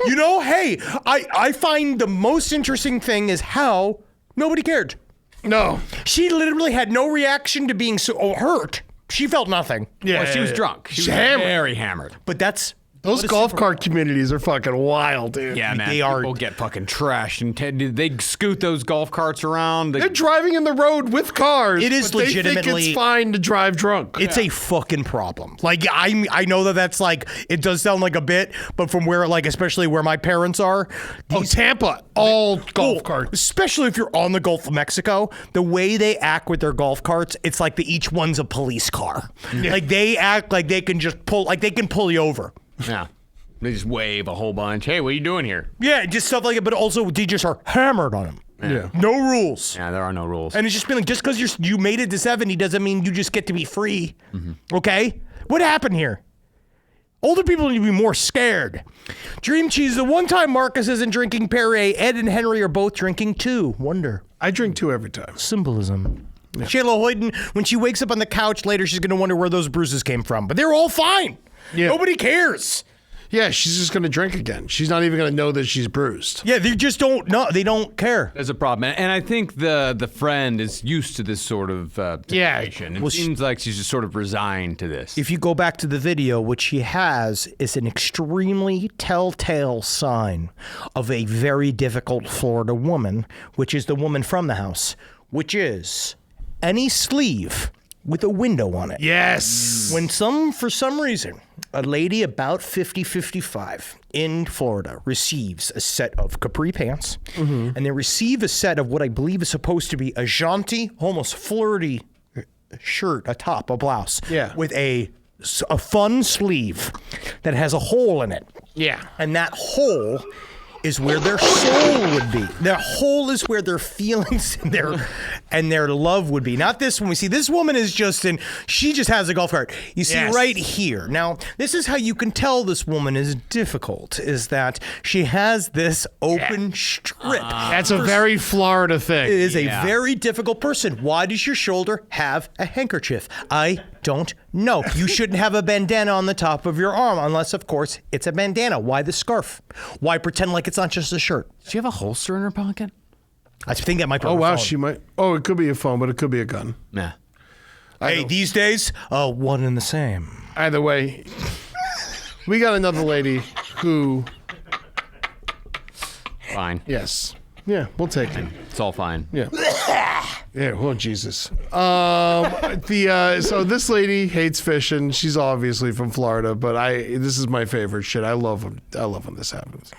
You know, hey, I find the most interesting thing is how nobody cared. No. She literally had no reaction to being so hurt. She felt nothing. Yeah, well, she was drunk. She was hammered. very hammered. But that's... Those golf cart communities are fucking wild, dude. Yeah, man. They are. People get fucking trashed, and they scoot those golf carts around. They're driving in the road with cars. It is but they think legitimately- it's fine to drive drunk. It's a fucking problem. Like, I know that's like, it does sound like a bit, but from where, like, especially where my parents are. Tampa, all golf carts. Especially if you're on the Gulf of Mexico, the way they act with their golf carts, it's like each one's a police car. Yeah. Like, they act like they can just pull, like they can pull you over. Yeah. They just wave a whole bunch. Hey, what are you doing here? Yeah, just stuff like it, but also they just are hammered on them. Yeah. No rules. Yeah, there are no rules. And it's just been like, just because you made it to 70 doesn't mean you just get to be free. Okay? What happened here? Older people need to be more scared. Dream Cheese, the one time Marcus isn't drinking Perrier, Ed and Henry are both drinking too. Wonder. I drink 2 every time. Symbolism. Yeah. Shayla Hoyden, when she wakes up on the couch later, she's going to wonder where those bruises came from. But they're all fine. Yeah. Nobody cares. Yeah, she's just going to drink again. She's not even going to know that she's bruised. Yeah, they just don't know. They don't care. There's a problem. And I think the friend is used to this sort of situation. It seems like she's just sort of resigned to this. If you go back to the video, what she has is an extremely telltale sign of a very difficult Florida woman, which is the woman from the house, which is any sleeve with a window on it. Yes. When for some reason, a lady about 50, 55 in Florida receives a set of capri pants, and they receive a set of what I believe is supposed to be a jaunty, almost flirty shirt, a top, a blouse, with a fun sleeve that has a hole in it. Yeah. And that hole is where their soul would be. Their hole is where their feelings and their love would be. Not this one. We see this woman is she just has a golf cart. You see right here. Now, this is how you can tell this woman is difficult, is that she has this open strip. That's a very Florida thing. It is a very difficult person. Why does your shoulder have a handkerchief? I don't know. You shouldn't have a bandana on the top of your arm unless, of course, it's a bandana. Why the scarf? Why pretend like it's not just a shirt? Does she have a holster in her pocket? I think that might be Oh, her wow. phone. She might. Oh, it could be a phone, but it could be a gun. Yeah. Hey, these days, one and the same. Either way, we got another lady who. Fine. Yes. Yeah, we'll take it. It's all fine. Yeah. Yeah, well, Jesus. So this lady hates fishing. She's obviously from Florida, but this is my favorite shit. I love when this happens.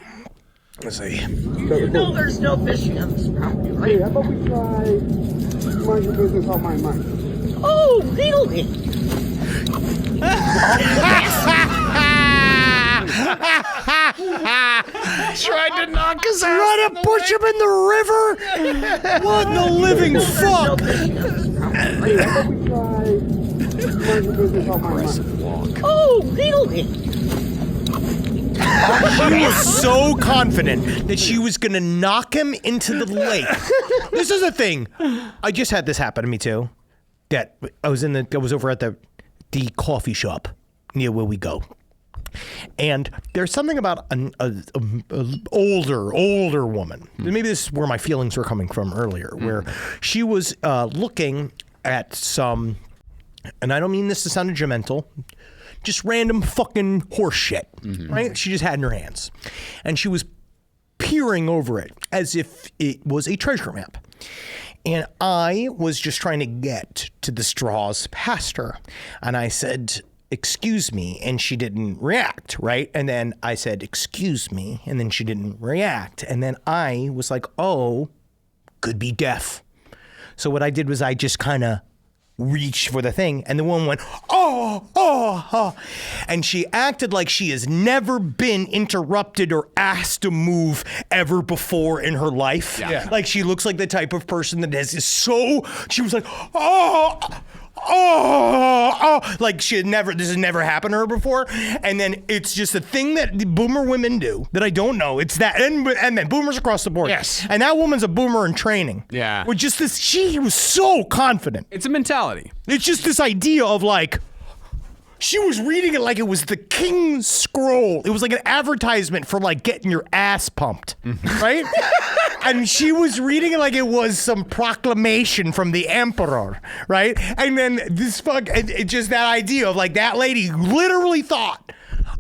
Let's see. You know there's no fishing on this property, right? Hey, how about we try mind your business on my mind? Oh, really? Tried to knock us out. Try to push him in the river? What in the living fuck? Hey, how about we try mind your business on my mind? Oh, really? She was so confident that she was going to knock him into the lake. This is a thing. I just had this happen to me too. That I was over at the coffee shop near where we go. And there's something about an older woman. Maybe this is where my feelings were coming from earlier, where she was looking at some, and I don't mean this to sound judgmental, just random fucking horse shit, right? She just had in her hands. And she was peering over it as if it was a treasure map. And I was just trying to get to the straws past her. And I said, excuse me, and she didn't react, right? And then I said, excuse me, and then she didn't react. And then I was like, oh, could be deaf. So what I did was I just kind of reach for the thing, and the woman went, oh, and she acted like she has never been interrupted or asked to move ever before in her life. Yeah. Like she looks like the type of person that has she was like, like this has never happened to her before. And then it's just a thing that the boomer women do that I don't know. It's that, and then boomers across the board. Yes. And that woman's a boomer in training. Yeah. With just this, she was so confident. It's a mentality. It's just this idea of like, she was reading it like it was the King's Scroll. It was like an advertisement for like getting your ass pumped, right? And she was reading it like it was some proclamation from the emperor, right? And then just that idea of like that lady literally thought,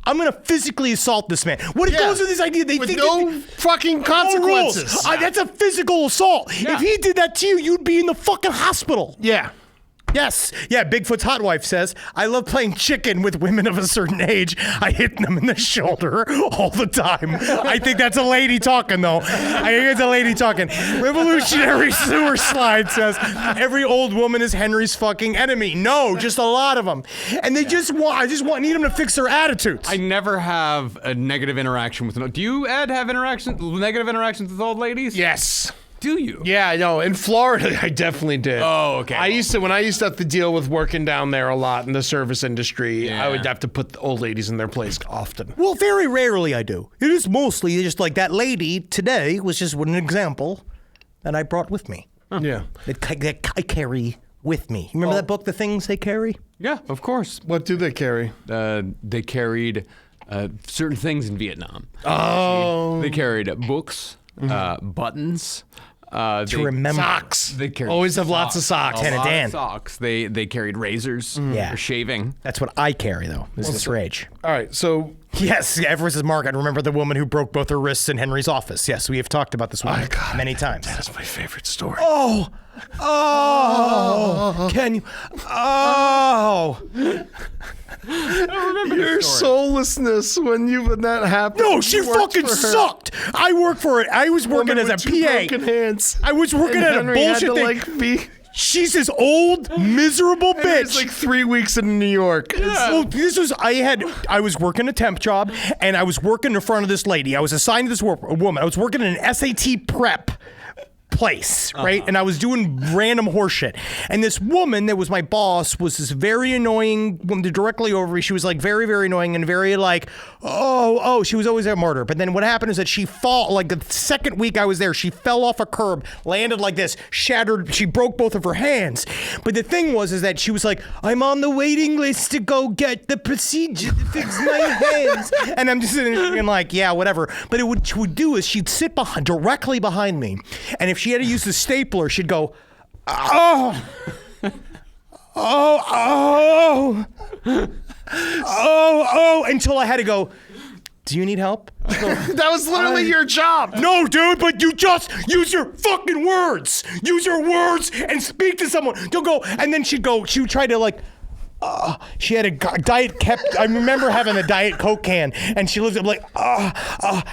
I'm gonna physically assault this man. What it goes with this idea? They with think no fucking consequences. No rules. That's a physical assault. Yeah. If he did that to you, you'd be in the fucking hospital. Yeah. Yes. Yeah, Bigfoot's hot wife says, I love playing chicken with women of a certain age. I hit them in the shoulder all the time. I think that's a lady talking, though. I think it's a lady talking. Revolutionary Sewer Slide says, every old woman is Henry's fucking enemy. No, just a lot of them. And they need them to fix their attitudes. I never have a negative interaction with. Do you, Ed, have negative interactions with old ladies? Yes. Do you? Yeah, I know. In Florida, I definitely did. Oh, okay. When I used to have to deal with working down there a lot in the service industry, I would have to put the old ladies in their place often. Well, very rarely I do. It is mostly just like that lady today was just an example that I brought with me. Yeah. That I carry with me. You remember that book, The Things They Carry? Yeah, of course. What do they carry? They carried certain things in Vietnam. Oh. They carried books, buttons. To remember. Socks. They carried always have lots of socks. A lot Dan. of socks. They carried razors for shaving. That's what I carry, though, is this rage. All right, so... Yes, everyone says, Mark, I remember the woman who broke both her wrists in Henry's office. Yes, we have talked about this one many times. That's my favorite story. Can you... Oh! Your soullessness when that happened. No, she fucking sucked. I worked for it. I was working as a PA. Broken hands. I was working at a bullshit thing. She's this old, miserable bitch. It's like 3 weeks in New York. Well, I was working a temp job, and I was working in front of this lady. I was assigned to this woman. I was working in an SAT prep place, right? And I was doing random horseshit. And this woman that was my boss was this very annoying woman directly over me. She was like very, very annoying and very like, she was always a martyr. But then what happened is that she like the second week I was there, she fell off a curb, landed like this, shattered, she broke both of her hands. But the thing is that she was like, I'm on the waiting list to go get the procedure to fix my hands. And I'm just sitting there being like, yeah, whatever. But what she would do is she'd sit directly behind me. And if she had to use the stapler, she'd go, until I had to go, do you need help? That was literally your job. No, dude, but you just use your fucking words. Use your words and speak to someone. Don't go, and then she would try to like, she had a Diet I remember having a Diet Coke can, and she lived up like, and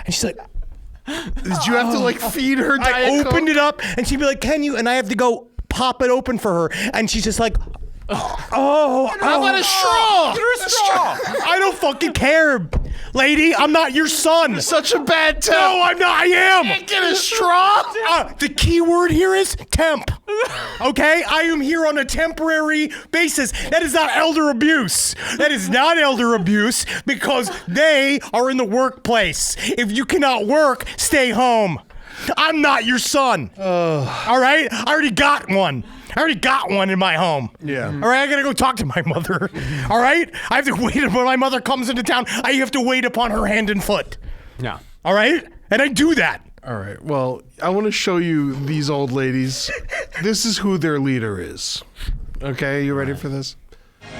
she's like, did you have to like feed her Diet Coke? I opened it up, and she'd be like, can you? And I have to go pop it open for her, and she's just like, how about a straw? Get her a straw. I don't fucking care, lady. I'm not your son. You're such a bad temp. No, I'm not. I am. You can't get a straw. The key word here is temp. Okay? I am here on a temporary basis. That is not elder abuse. That is not elder abuse because they are in the workplace. If you cannot work, stay home. I'm not your son. All right? I already got one. In my home. Yeah. All right, I gotta go talk to my mother. All right? I have to wait when my mother comes into town. I have to wait upon her hand and foot. Yeah. All right? And I do that. All right. Well, I want to show you these old ladies. This is who their leader is. Okay, you ready for this?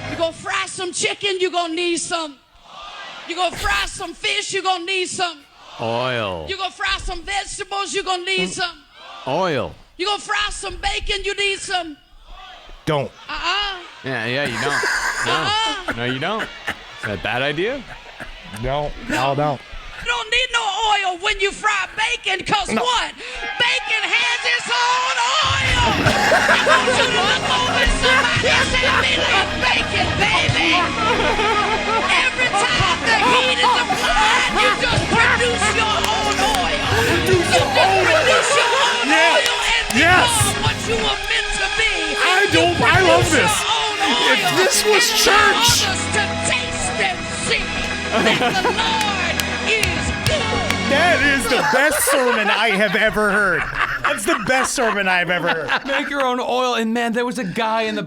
You're gonna fry some chicken, you're gonna need some. You're gonna fry some fish, you're gonna need some. Oil. You're gonna fry some vegetables, you're gonna need some. Oil. You're gonna fry some bacon, you need some. Don't. Yeah, you don't. No, you don't. Is that a bad idea? No. You don't need no oil when you fry bacon, cause what? Bacon has its own oil. I want you to look over somebody's love this. If this was church. To taste and see that the Lord is good. That is the best sermon I have ever heard. That's the best sermon I've ever heard. Make your own oil, and man, there was a guy in the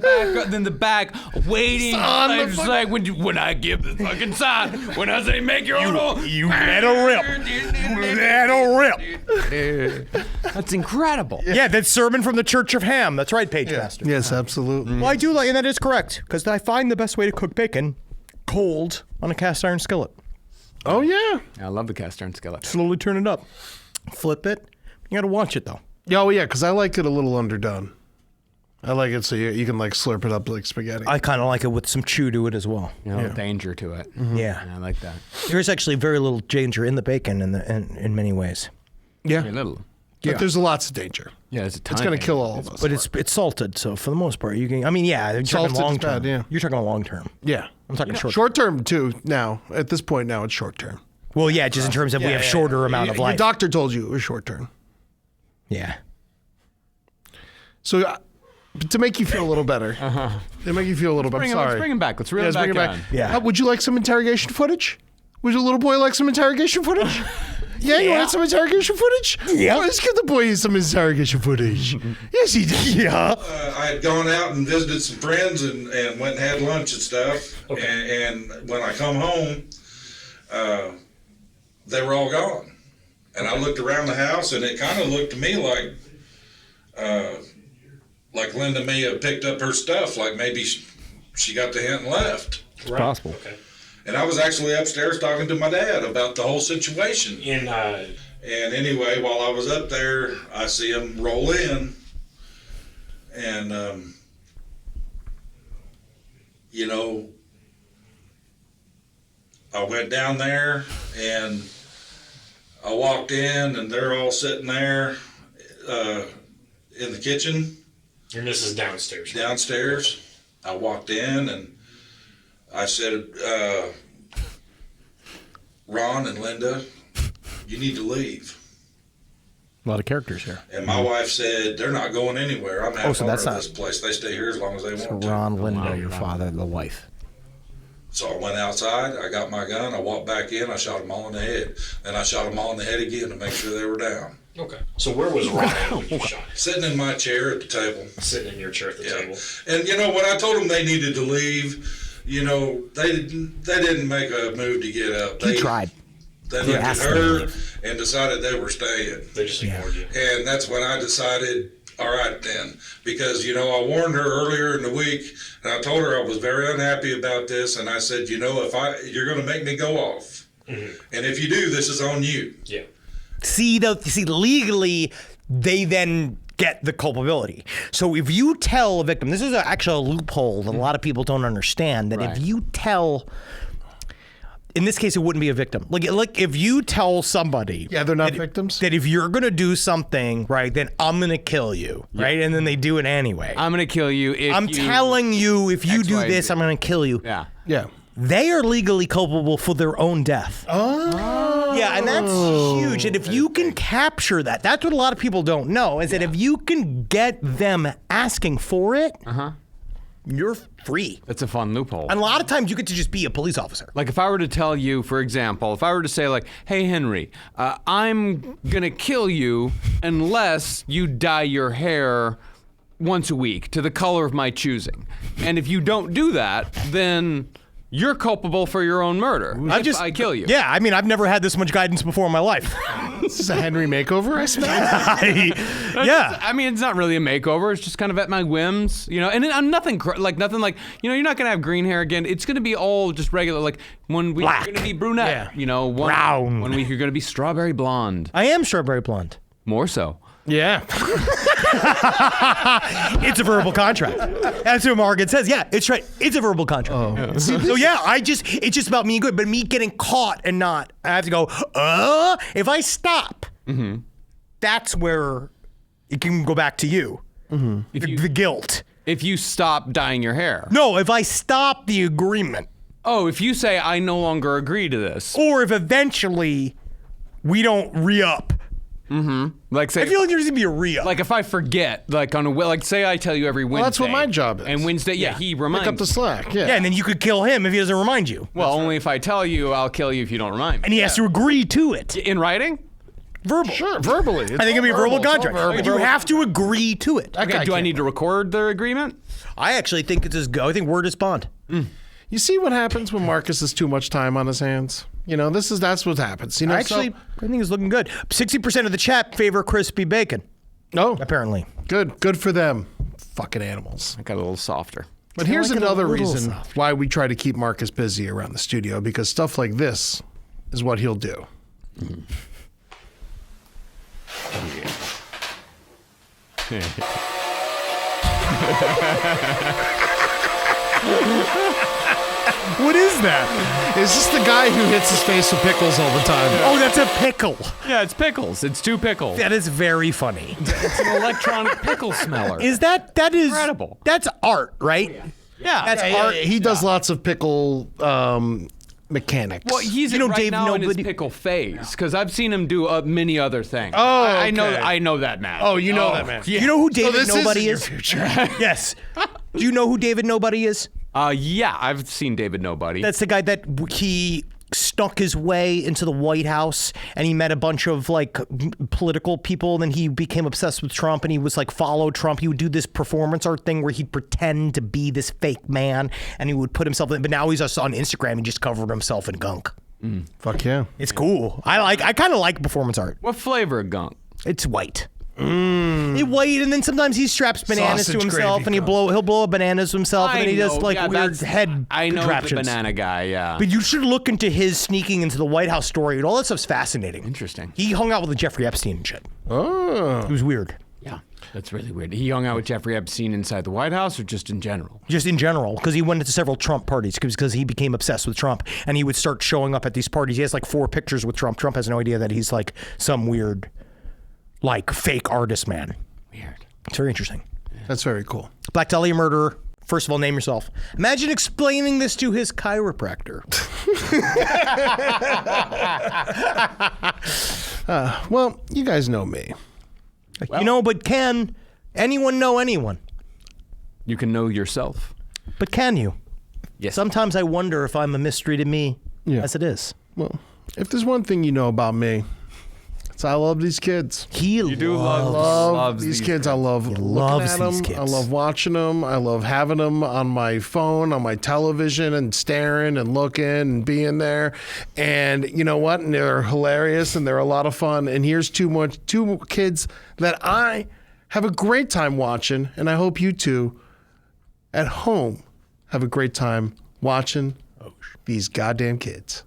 back waiting. Like when I give the fucking sign, when I say make your own oil, You let her rip. You let her rip. That's incredible. Yeah, that's sermon from the Church of Ham. That's right, Page Master. Yes, absolutely. Well, I do like, and that is correct, because I find the best way to cook bacon cold on a cast iron skillet. Oh, yeah. I love the cast iron skillet. Slowly turn it up. Flip it. You got to watch it, though. Oh, yeah, because I like it a little underdone. I like it so you can like slurp it up like spaghetti. I kind of like it with some chew to it as well. Danger to it. Yeah. I like that. There's actually very little danger in the bacon in many ways. Yeah. Very little. But there's lots of danger. Yeah, it's a ton. It's going to kill all of us. But it's salted, so for the most part, you can. I mean, yeah, you're talking Salted is long term. bad, yeah. You're talking long term. Yeah. I'm talking short. Short term, too, now. At this point now, it's short term. Well, yeah, just in terms of we have shorter amount of life. Your doctor told you it was short term. Yeah. So to make you feel a little better. To make you feel a little better. Let's bring him back. Let's reel him bring back him on. Yeah. Would you like some interrogation footage? Would your little boy like some interrogation footage? Yeah, you want some interrogation footage? Yeah. Well, let's give the boy some interrogation footage. Yes, he did. Yeah. I had gone out and visited some friends and went and had lunch and stuff. Okay. And when I come home, they were all gone. And I looked around the house, and it kind of looked to me like Linda may have picked up her stuff, like maybe she got the hint and left. It's possible. Okay. And I was actually upstairs talking to my dad about the whole situation. And anyway, while I was up there, I see him roll in, and I went down there and I walked in, and they're all sitting there in the kitchen. And this is downstairs. Downstairs. I walked in and I said, Ron and Linda, you need to leave. A lot of characters here. And my wife said, they're not going anywhere. I'm having so fun that's with not- this place. They stay here as long as they want to. Ron, Linda, your father, the wife. So I went outside, I got my gun, I walked back in, I shot them all in the head. Then I shot them all in the head again to make sure they were down. Okay. So where was Ron when you shot him? Sitting in my chair at the table. Sitting in your chair at the table. And when I told them they needed to leave, they didn't make a move to get up. He tried. They looked at her and decided they were staying. They just ignored you. And that's when I decided, all right then, because I warned her earlier in the week, and I told her I was very unhappy about this, and I said, if you're going to make me go off, and if you do, this is on you. Yeah. See, legally, they then get the culpability. So if you tell a victim, this is actually a loophole that a lot of people don't understand, that if you tell, in this case, it wouldn't be a victim. Like if you tell somebody, they're not victims, that if you're gonna do something, right, then I'm gonna kill you, right, and then they do it anyway. I'm gonna kill you if I'm telling you, if you X, do Y, this, Z. I'm gonna kill you. Yeah. They are legally culpable for their own death. Oh. Yeah, and that's huge. And if you can capture that, that's what a lot of people don't know, is that if you can get them asking for it, you're free. That's a fun loophole. And a lot of times you get to just be a police officer. Like if I were to tell you, for example, if I were to say like, hey, Henry, I'm going to kill you unless you dye your hair once a week to the color of my choosing. And if you don't do that, then you're culpable for your own murder. I kill you. Yeah, I mean, I've never had this much guidance before in my life. This is a Henry makeover, I smell. Yeah. I mean, it's not really a makeover. It's just kind of at my whims, And I'm nothing like, you're not gonna have green hair again. It's gonna be all just regular. Like 1 week Black. you're gonna be brunette. Brown. 1 week you're gonna be strawberry blonde. I am strawberry blonde. More so. Yeah. It's a verbal contract. That's what Morgan says. Yeah, it's right. It's a verbal contract. Oh. So yeah, it's just about me good, but me getting caught and not. I have to go, if I stop, that's where it can go back to you. The guilt. If you stop dyeing your hair. No, if I stop the agreement. Oh, if you say, I no longer agree to this. Or if eventually we don't re-up. Like say, I feel like there's gonna be a re-up. like if I forget, like on a like say I tell you every Wednesday. Well, that's what my job is. And Wednesday, he reminds Pick up the slack. Yeah. Yeah, and then you could kill him if he doesn't remind you. Well, only if I tell you, I'll kill you if you don't remind me. And he has to agree to it. In writing? Verbal. Sure, verbally. I think it'd be a verbal contract. But you have to agree to it. Okay, do I need to record the agreement? I actually think it's go. I think word is bond. You see what happens when Marcus has too much time on his hands? You know, that's what happens. You know, I think it's looking good. 60% of the chat favor crispy bacon. Oh, apparently. Good for them. Fucking animals. I got a little softer. But here's another reason why we try to keep Marcus busy around the studio, because stuff like this is what he'll do. What is that? Is this the guy who hits his face with pickles all the time? Oh, that's a pickle. Yeah, it's pickles. It's 2 pickles. That is very funny. It's an electronic pickle smeller. Is that is incredible? That's art, right? Yeah, that's art. He does lots of pickle mechanics. Well, he's right now in his pickle phase because I've seen him do many other things. Oh, I know that man. Oh, you know that man. You know who David Nobody is? Future. Yes. Do you know who David Nobody is? Yeah, I've seen David Nobody. That's the guy that he snuck his way into the White House and he met a bunch of like political people and then he became obsessed with Trump and he was like follow Trump. He would do this performance art thing where he'd pretend to be this fake man and he would put himself in, but now he's just on Instagram. He just covered himself in gunk. Fuck yeah. It's cool. I kind of like performance art. What flavor of gunk? It's white. It white, and then sometimes he straps bananas to himself, and he'll blow bananas to himself, and then he does like weird head I know contraptions. the banana guy, yeah. But you should look into his sneaking into the White House story, and all that stuff's fascinating. Interesting. He hung out with Jeffrey Epstein and shit. Oh, it was weird. Yeah, that's really weird. He hung out with Jeffrey Epstein inside the White House, or just in general? Just in general, because he went into several Trump parties because he became obsessed with Trump, and he would start showing up at these parties. He has like 4 pictures with Trump. Trump has no idea that he's like some weird, like fake artist man. Weird. It's very interesting. That's very cool. Black Dahlia murderer. First of all, name yourself. Imagine explaining this to his chiropractor. Well, you guys know me. But can anyone know anyone? You can know yourself. But can you? Yes. Sometimes I wonder if I'm a mystery to me as it is. Well, if there's one thing you know about me, it's I love these kids. You do love these kids. I love looking loves at them. these kids. I love watching them. I love having them on my phone, on my television, and staring and looking and being there. And you know what? And they're hilarious and they're a lot of fun. And here's two kids that I have a great time watching, and I hope you two at home have a great time watching these goddamn kids.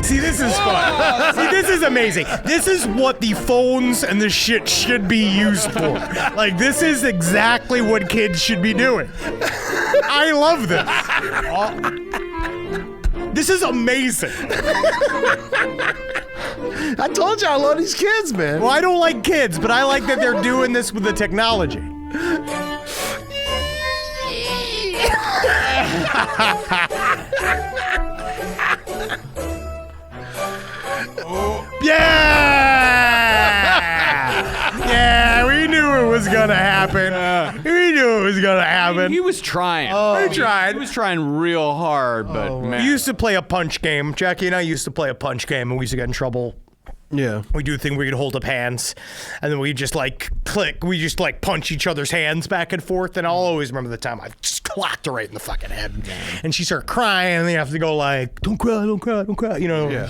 See, this is fun. See, this is amazing. This is what the phones and the shit should be used for. Like, this is exactly what kids should be doing. I love this. This is amazing. I told you I love these kids, man. Well, I don't like kids, but I like that they're doing this with the technology. Yeah, we knew it was gonna happen. We knew it was gonna happen. He was trying. He tried. He was trying real hard, but man. We used to play a punch game. Jackie and I used to play a punch game, and we used to get in trouble. Yeah. We do a thing where we could hold up hands, and then we just like click. We just like punch each other's hands back and forth. And I'll always remember the time I just clocked her right in the fucking head, and she started crying. And then you have to go like, "Don't cry, don't cry, don't cry." You know. Yeah.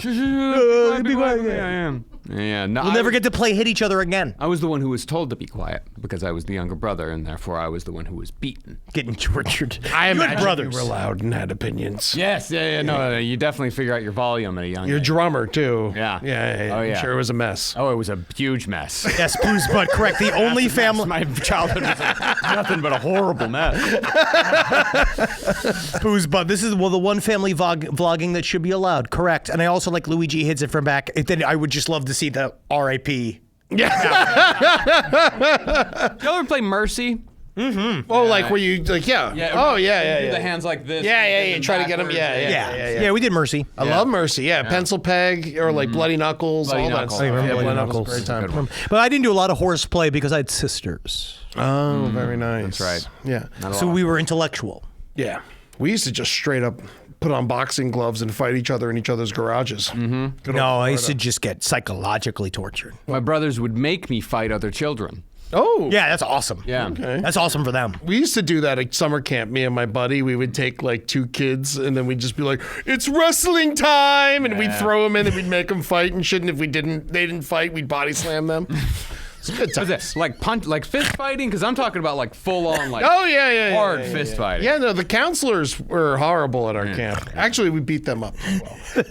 Be quiet. Yeah, I am. Yeah, no, We'll never get to play hit each other again. I was the one who was told to be quiet because I was the younger brother, and therefore I was the one who was beaten. Getting tortured. I You had imagine brothers. you were loud and had opinions. Yes, no, you definitely figure out your volume at a young Your age. drummer, too. Yeah. Yeah. Oh, yeah. I'm sure it was a mess. Oh, it was a huge mess. Yes, please, but correct. The only family. My childhood was nothing but a horrible mess. Who's but this is the one family vlogging that should be allowed. Correct. And I also like Luigi hits it from back. Then I would just love to see the R.I.P. Yeah. Y'all ever play Mercy? Mm-hmm. Oh, like where you like, yeah. Oh, yeah. Do the hands like this. Yeah. Try to get them. Yeah, we did Mercy. I love Mercy. Yeah, pencil peg or like Bloody Knuckles, all that stuff. I remember Bloody Knuckles. Knuckles. Great time. But I didn't do a lot of horseplay because I had sisters. Oh, very nice. That's right. Yeah. So we were intellectual. Yeah. We used to just straight up put on boxing gloves and fight each other in each other's garages. Mm-hmm. No, I used to just get psychologically tortured. My brothers would make me fight other children. Oh. Yeah, that's awesome. Yeah. Okay. That's awesome for them. We used to do that at summer camp, me and my buddy. We would take like 2 kids and then we'd just be like, it's wrestling time. And we'd throw them in and we'd make them fight and shit. And if they didn't fight, we'd body slam them. It's good times. Was it like fist fighting? Because I'm talking about like full on like hard fist fighting. Yeah, no, the counselors were horrible at our camp. Actually, we beat them up. The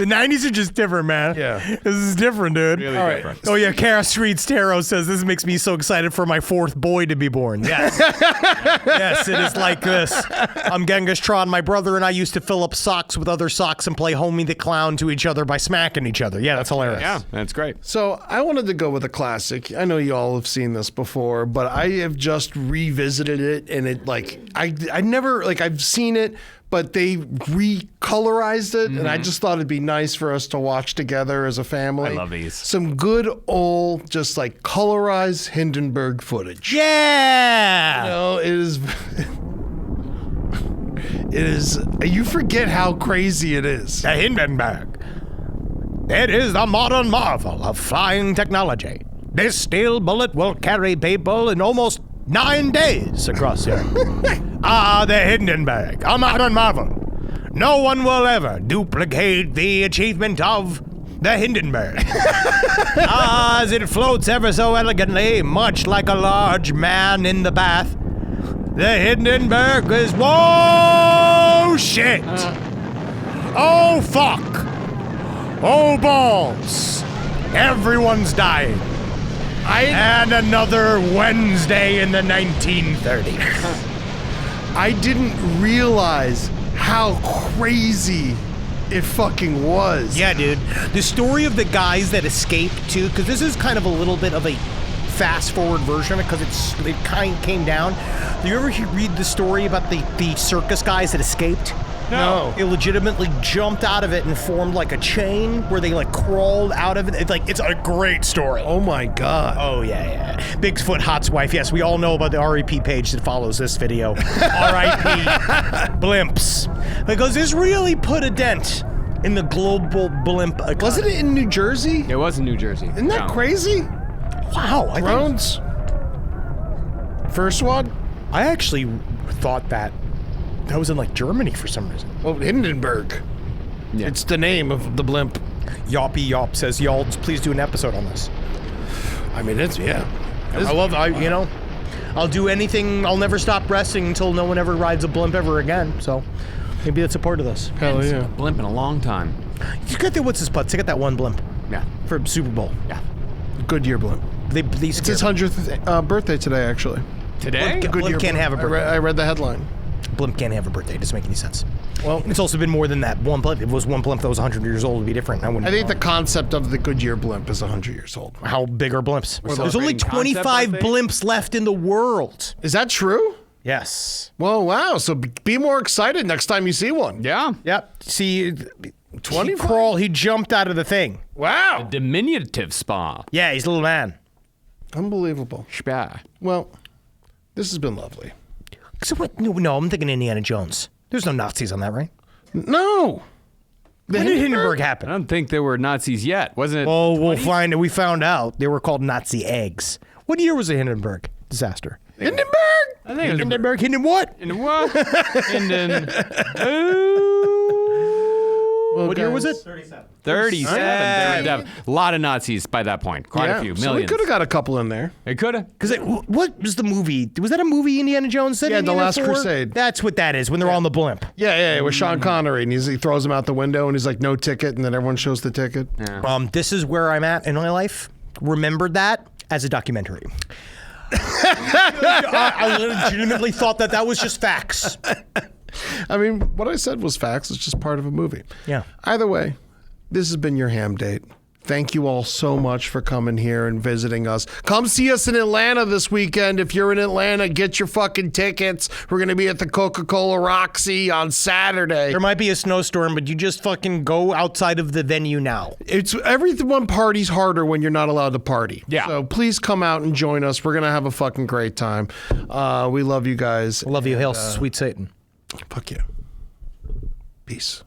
90s are just different, man. Yeah. This is different, dude. Really All different. Oh, yeah, Kara Streets Tarot says, this makes me so excited for my 4th boy to be born. Yes. Yes, it is like this. I'm Genghis Khan. My brother and I used to fill up socks with other socks and play Homie the Clown to each other by smacking each other. Yeah, that's hilarious. Yeah, that's great. So I wanted to go with a classic. I know you all have seen this before, but I have just revisited it, and it like I never like I've seen it, but they recolorized it, and I just thought it'd be nice for us to watch together as a family. I love these. Some good old, just like colorized Hindenburg footage. Yeah. You know, it is. It is. You forget how crazy it is. The Hindenburg. It is the modern marvel of flying technology. This steel bullet will carry people in almost 9 days across here. The Hindenburg, a modern marvel. No one will ever duplicate the achievement of the Hindenburg. As it floats ever so elegantly, much like a large man in the bath. The Hindenburg is... Whoa, shit! Oh, fuck! Oh, balls! Everyone's dying. And another Wednesday in the 1930s. I didn't realize how crazy it fucking was. Yeah, dude. The story of the guys that escaped, too, because this is kind of a little bit of a fast-forward version of it, because it kind of came down. Do you ever read the story about the circus guys that escaped? No. It legitimately jumped out of it and formed like a chain where they like crawled out of it. It's a great story. Oh my God. Oh yeah. Bigfoot Hot's wife. Yes, we all know about the RIP page that follows this video. RIP Blimps. Because this really put a dent in the global blimp economy. Wasn't it in New Jersey? It was in New Jersey. Isn't that crazy? Wow. Drones. First one? I actually thought that was in like Germany for some reason. Well, Hindenburg. Yeah. It's the name of the blimp. Yoppy Yop says, y'all please do an episode on this. I mean, it's, yeah. I'll do anything. I'll never stop resting until no one ever rides a blimp ever again. So maybe that's a part of this. Hell yeah. Blimp in a long time. You got the what's his butts? I got that one blimp. Yeah. For Super Bowl. Yeah. Goodyear blimp. It's his 100th birthday today, actually. Today? Blimp can't have a birthday. I read the headline. Blimp can't have a birthday. It doesn't make any sense. Well, it's also been more than that. One blimp. If it was one blimp that was 100 years old, it'd be different. I think the concept of the Goodyear blimp is 100 years old. How big are blimps? There's only 25 blimps left in the world. Is that true? Yes. Well, wow. So be more excited next time you see one. Yeah. Yep. See, 20 he jumped out of the thing. Wow. A diminutive spa. Yeah, he's a little man. Unbelievable. Spa. Well, this has been lovely. So what? No, I'm thinking Indiana Jones. There's no Nazis on that, right? No. When did Hindenburg happen? I don't think there were Nazis yet, wasn't it? Oh, we'll find it. We found out they were called Nazi eggs. What year was the Hindenburg disaster? Hindenburg? I think Hindenburg. Hinden what? Hinden what? Hinden. What year was it? 37. 37. A lot of Nazis by that point. Quite a few. Millions. So we could have got a couple in there. It could have. Because what was the movie? Was that a movie, Indiana Jones? Yeah, The Last Crusade. That's what that is, when they're on the blimp. Yeah, with Sean Connery, and he throws him out the window, and he's like, no ticket, and then everyone shows the ticket. Yeah. This is where I'm at in my life. Remembered that as a documentary. I legitimately thought that was just facts. I mean, what I said was facts. It's just part of a movie. Yeah. Either way, this has been your ham date. Thank you all so much for coming here and visiting us. Come see us in Atlanta this weekend. If you're in Atlanta, get your fucking tickets. We're going to be at the Coca-Cola Roxy on Saturday. There might be a snowstorm, but you just fucking go outside of the venue now. Everyone parties harder when you're not allowed to party. Yeah. So please come out and join us. We're going to have a fucking great time. We love you guys. Love you, hail sweet Satan. Fuck you. Peace.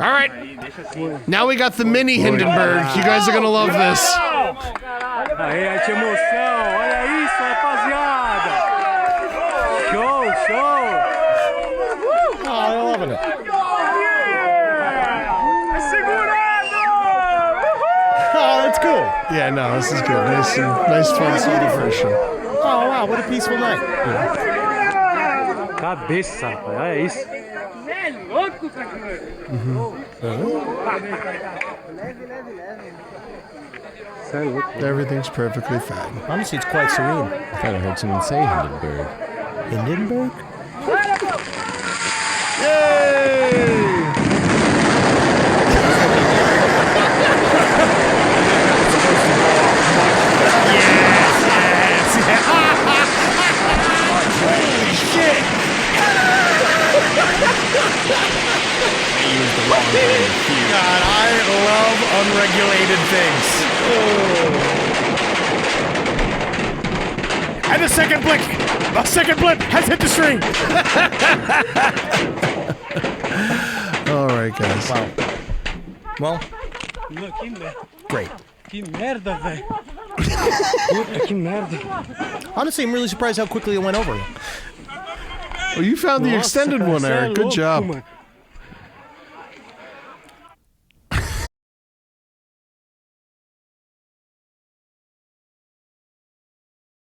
All right. Now we got the mini Hindenburg. You guys are going to love this. Aí, que emoção! Olha isso, rapaziada! Show, show! Oh, I'm loving it. Oh, that's cool. Yeah, no, this is good. Nice fun celebration. Oh, wow, what a peaceful night. Cabeça, rapaz, olha isso. Everything's perfectly fine. Honestly, it's quite serene. I thought I heard someone say Hindenburg. Hindenburg? Holy shit! God, I love unregulated things. And the second blimp has hit the string. All right, guys. Well, great. Que merda, velho. Puta, que merda. Honestly, I'm really surprised how quickly it went over. Well, you found the extended one, Eric. Good job.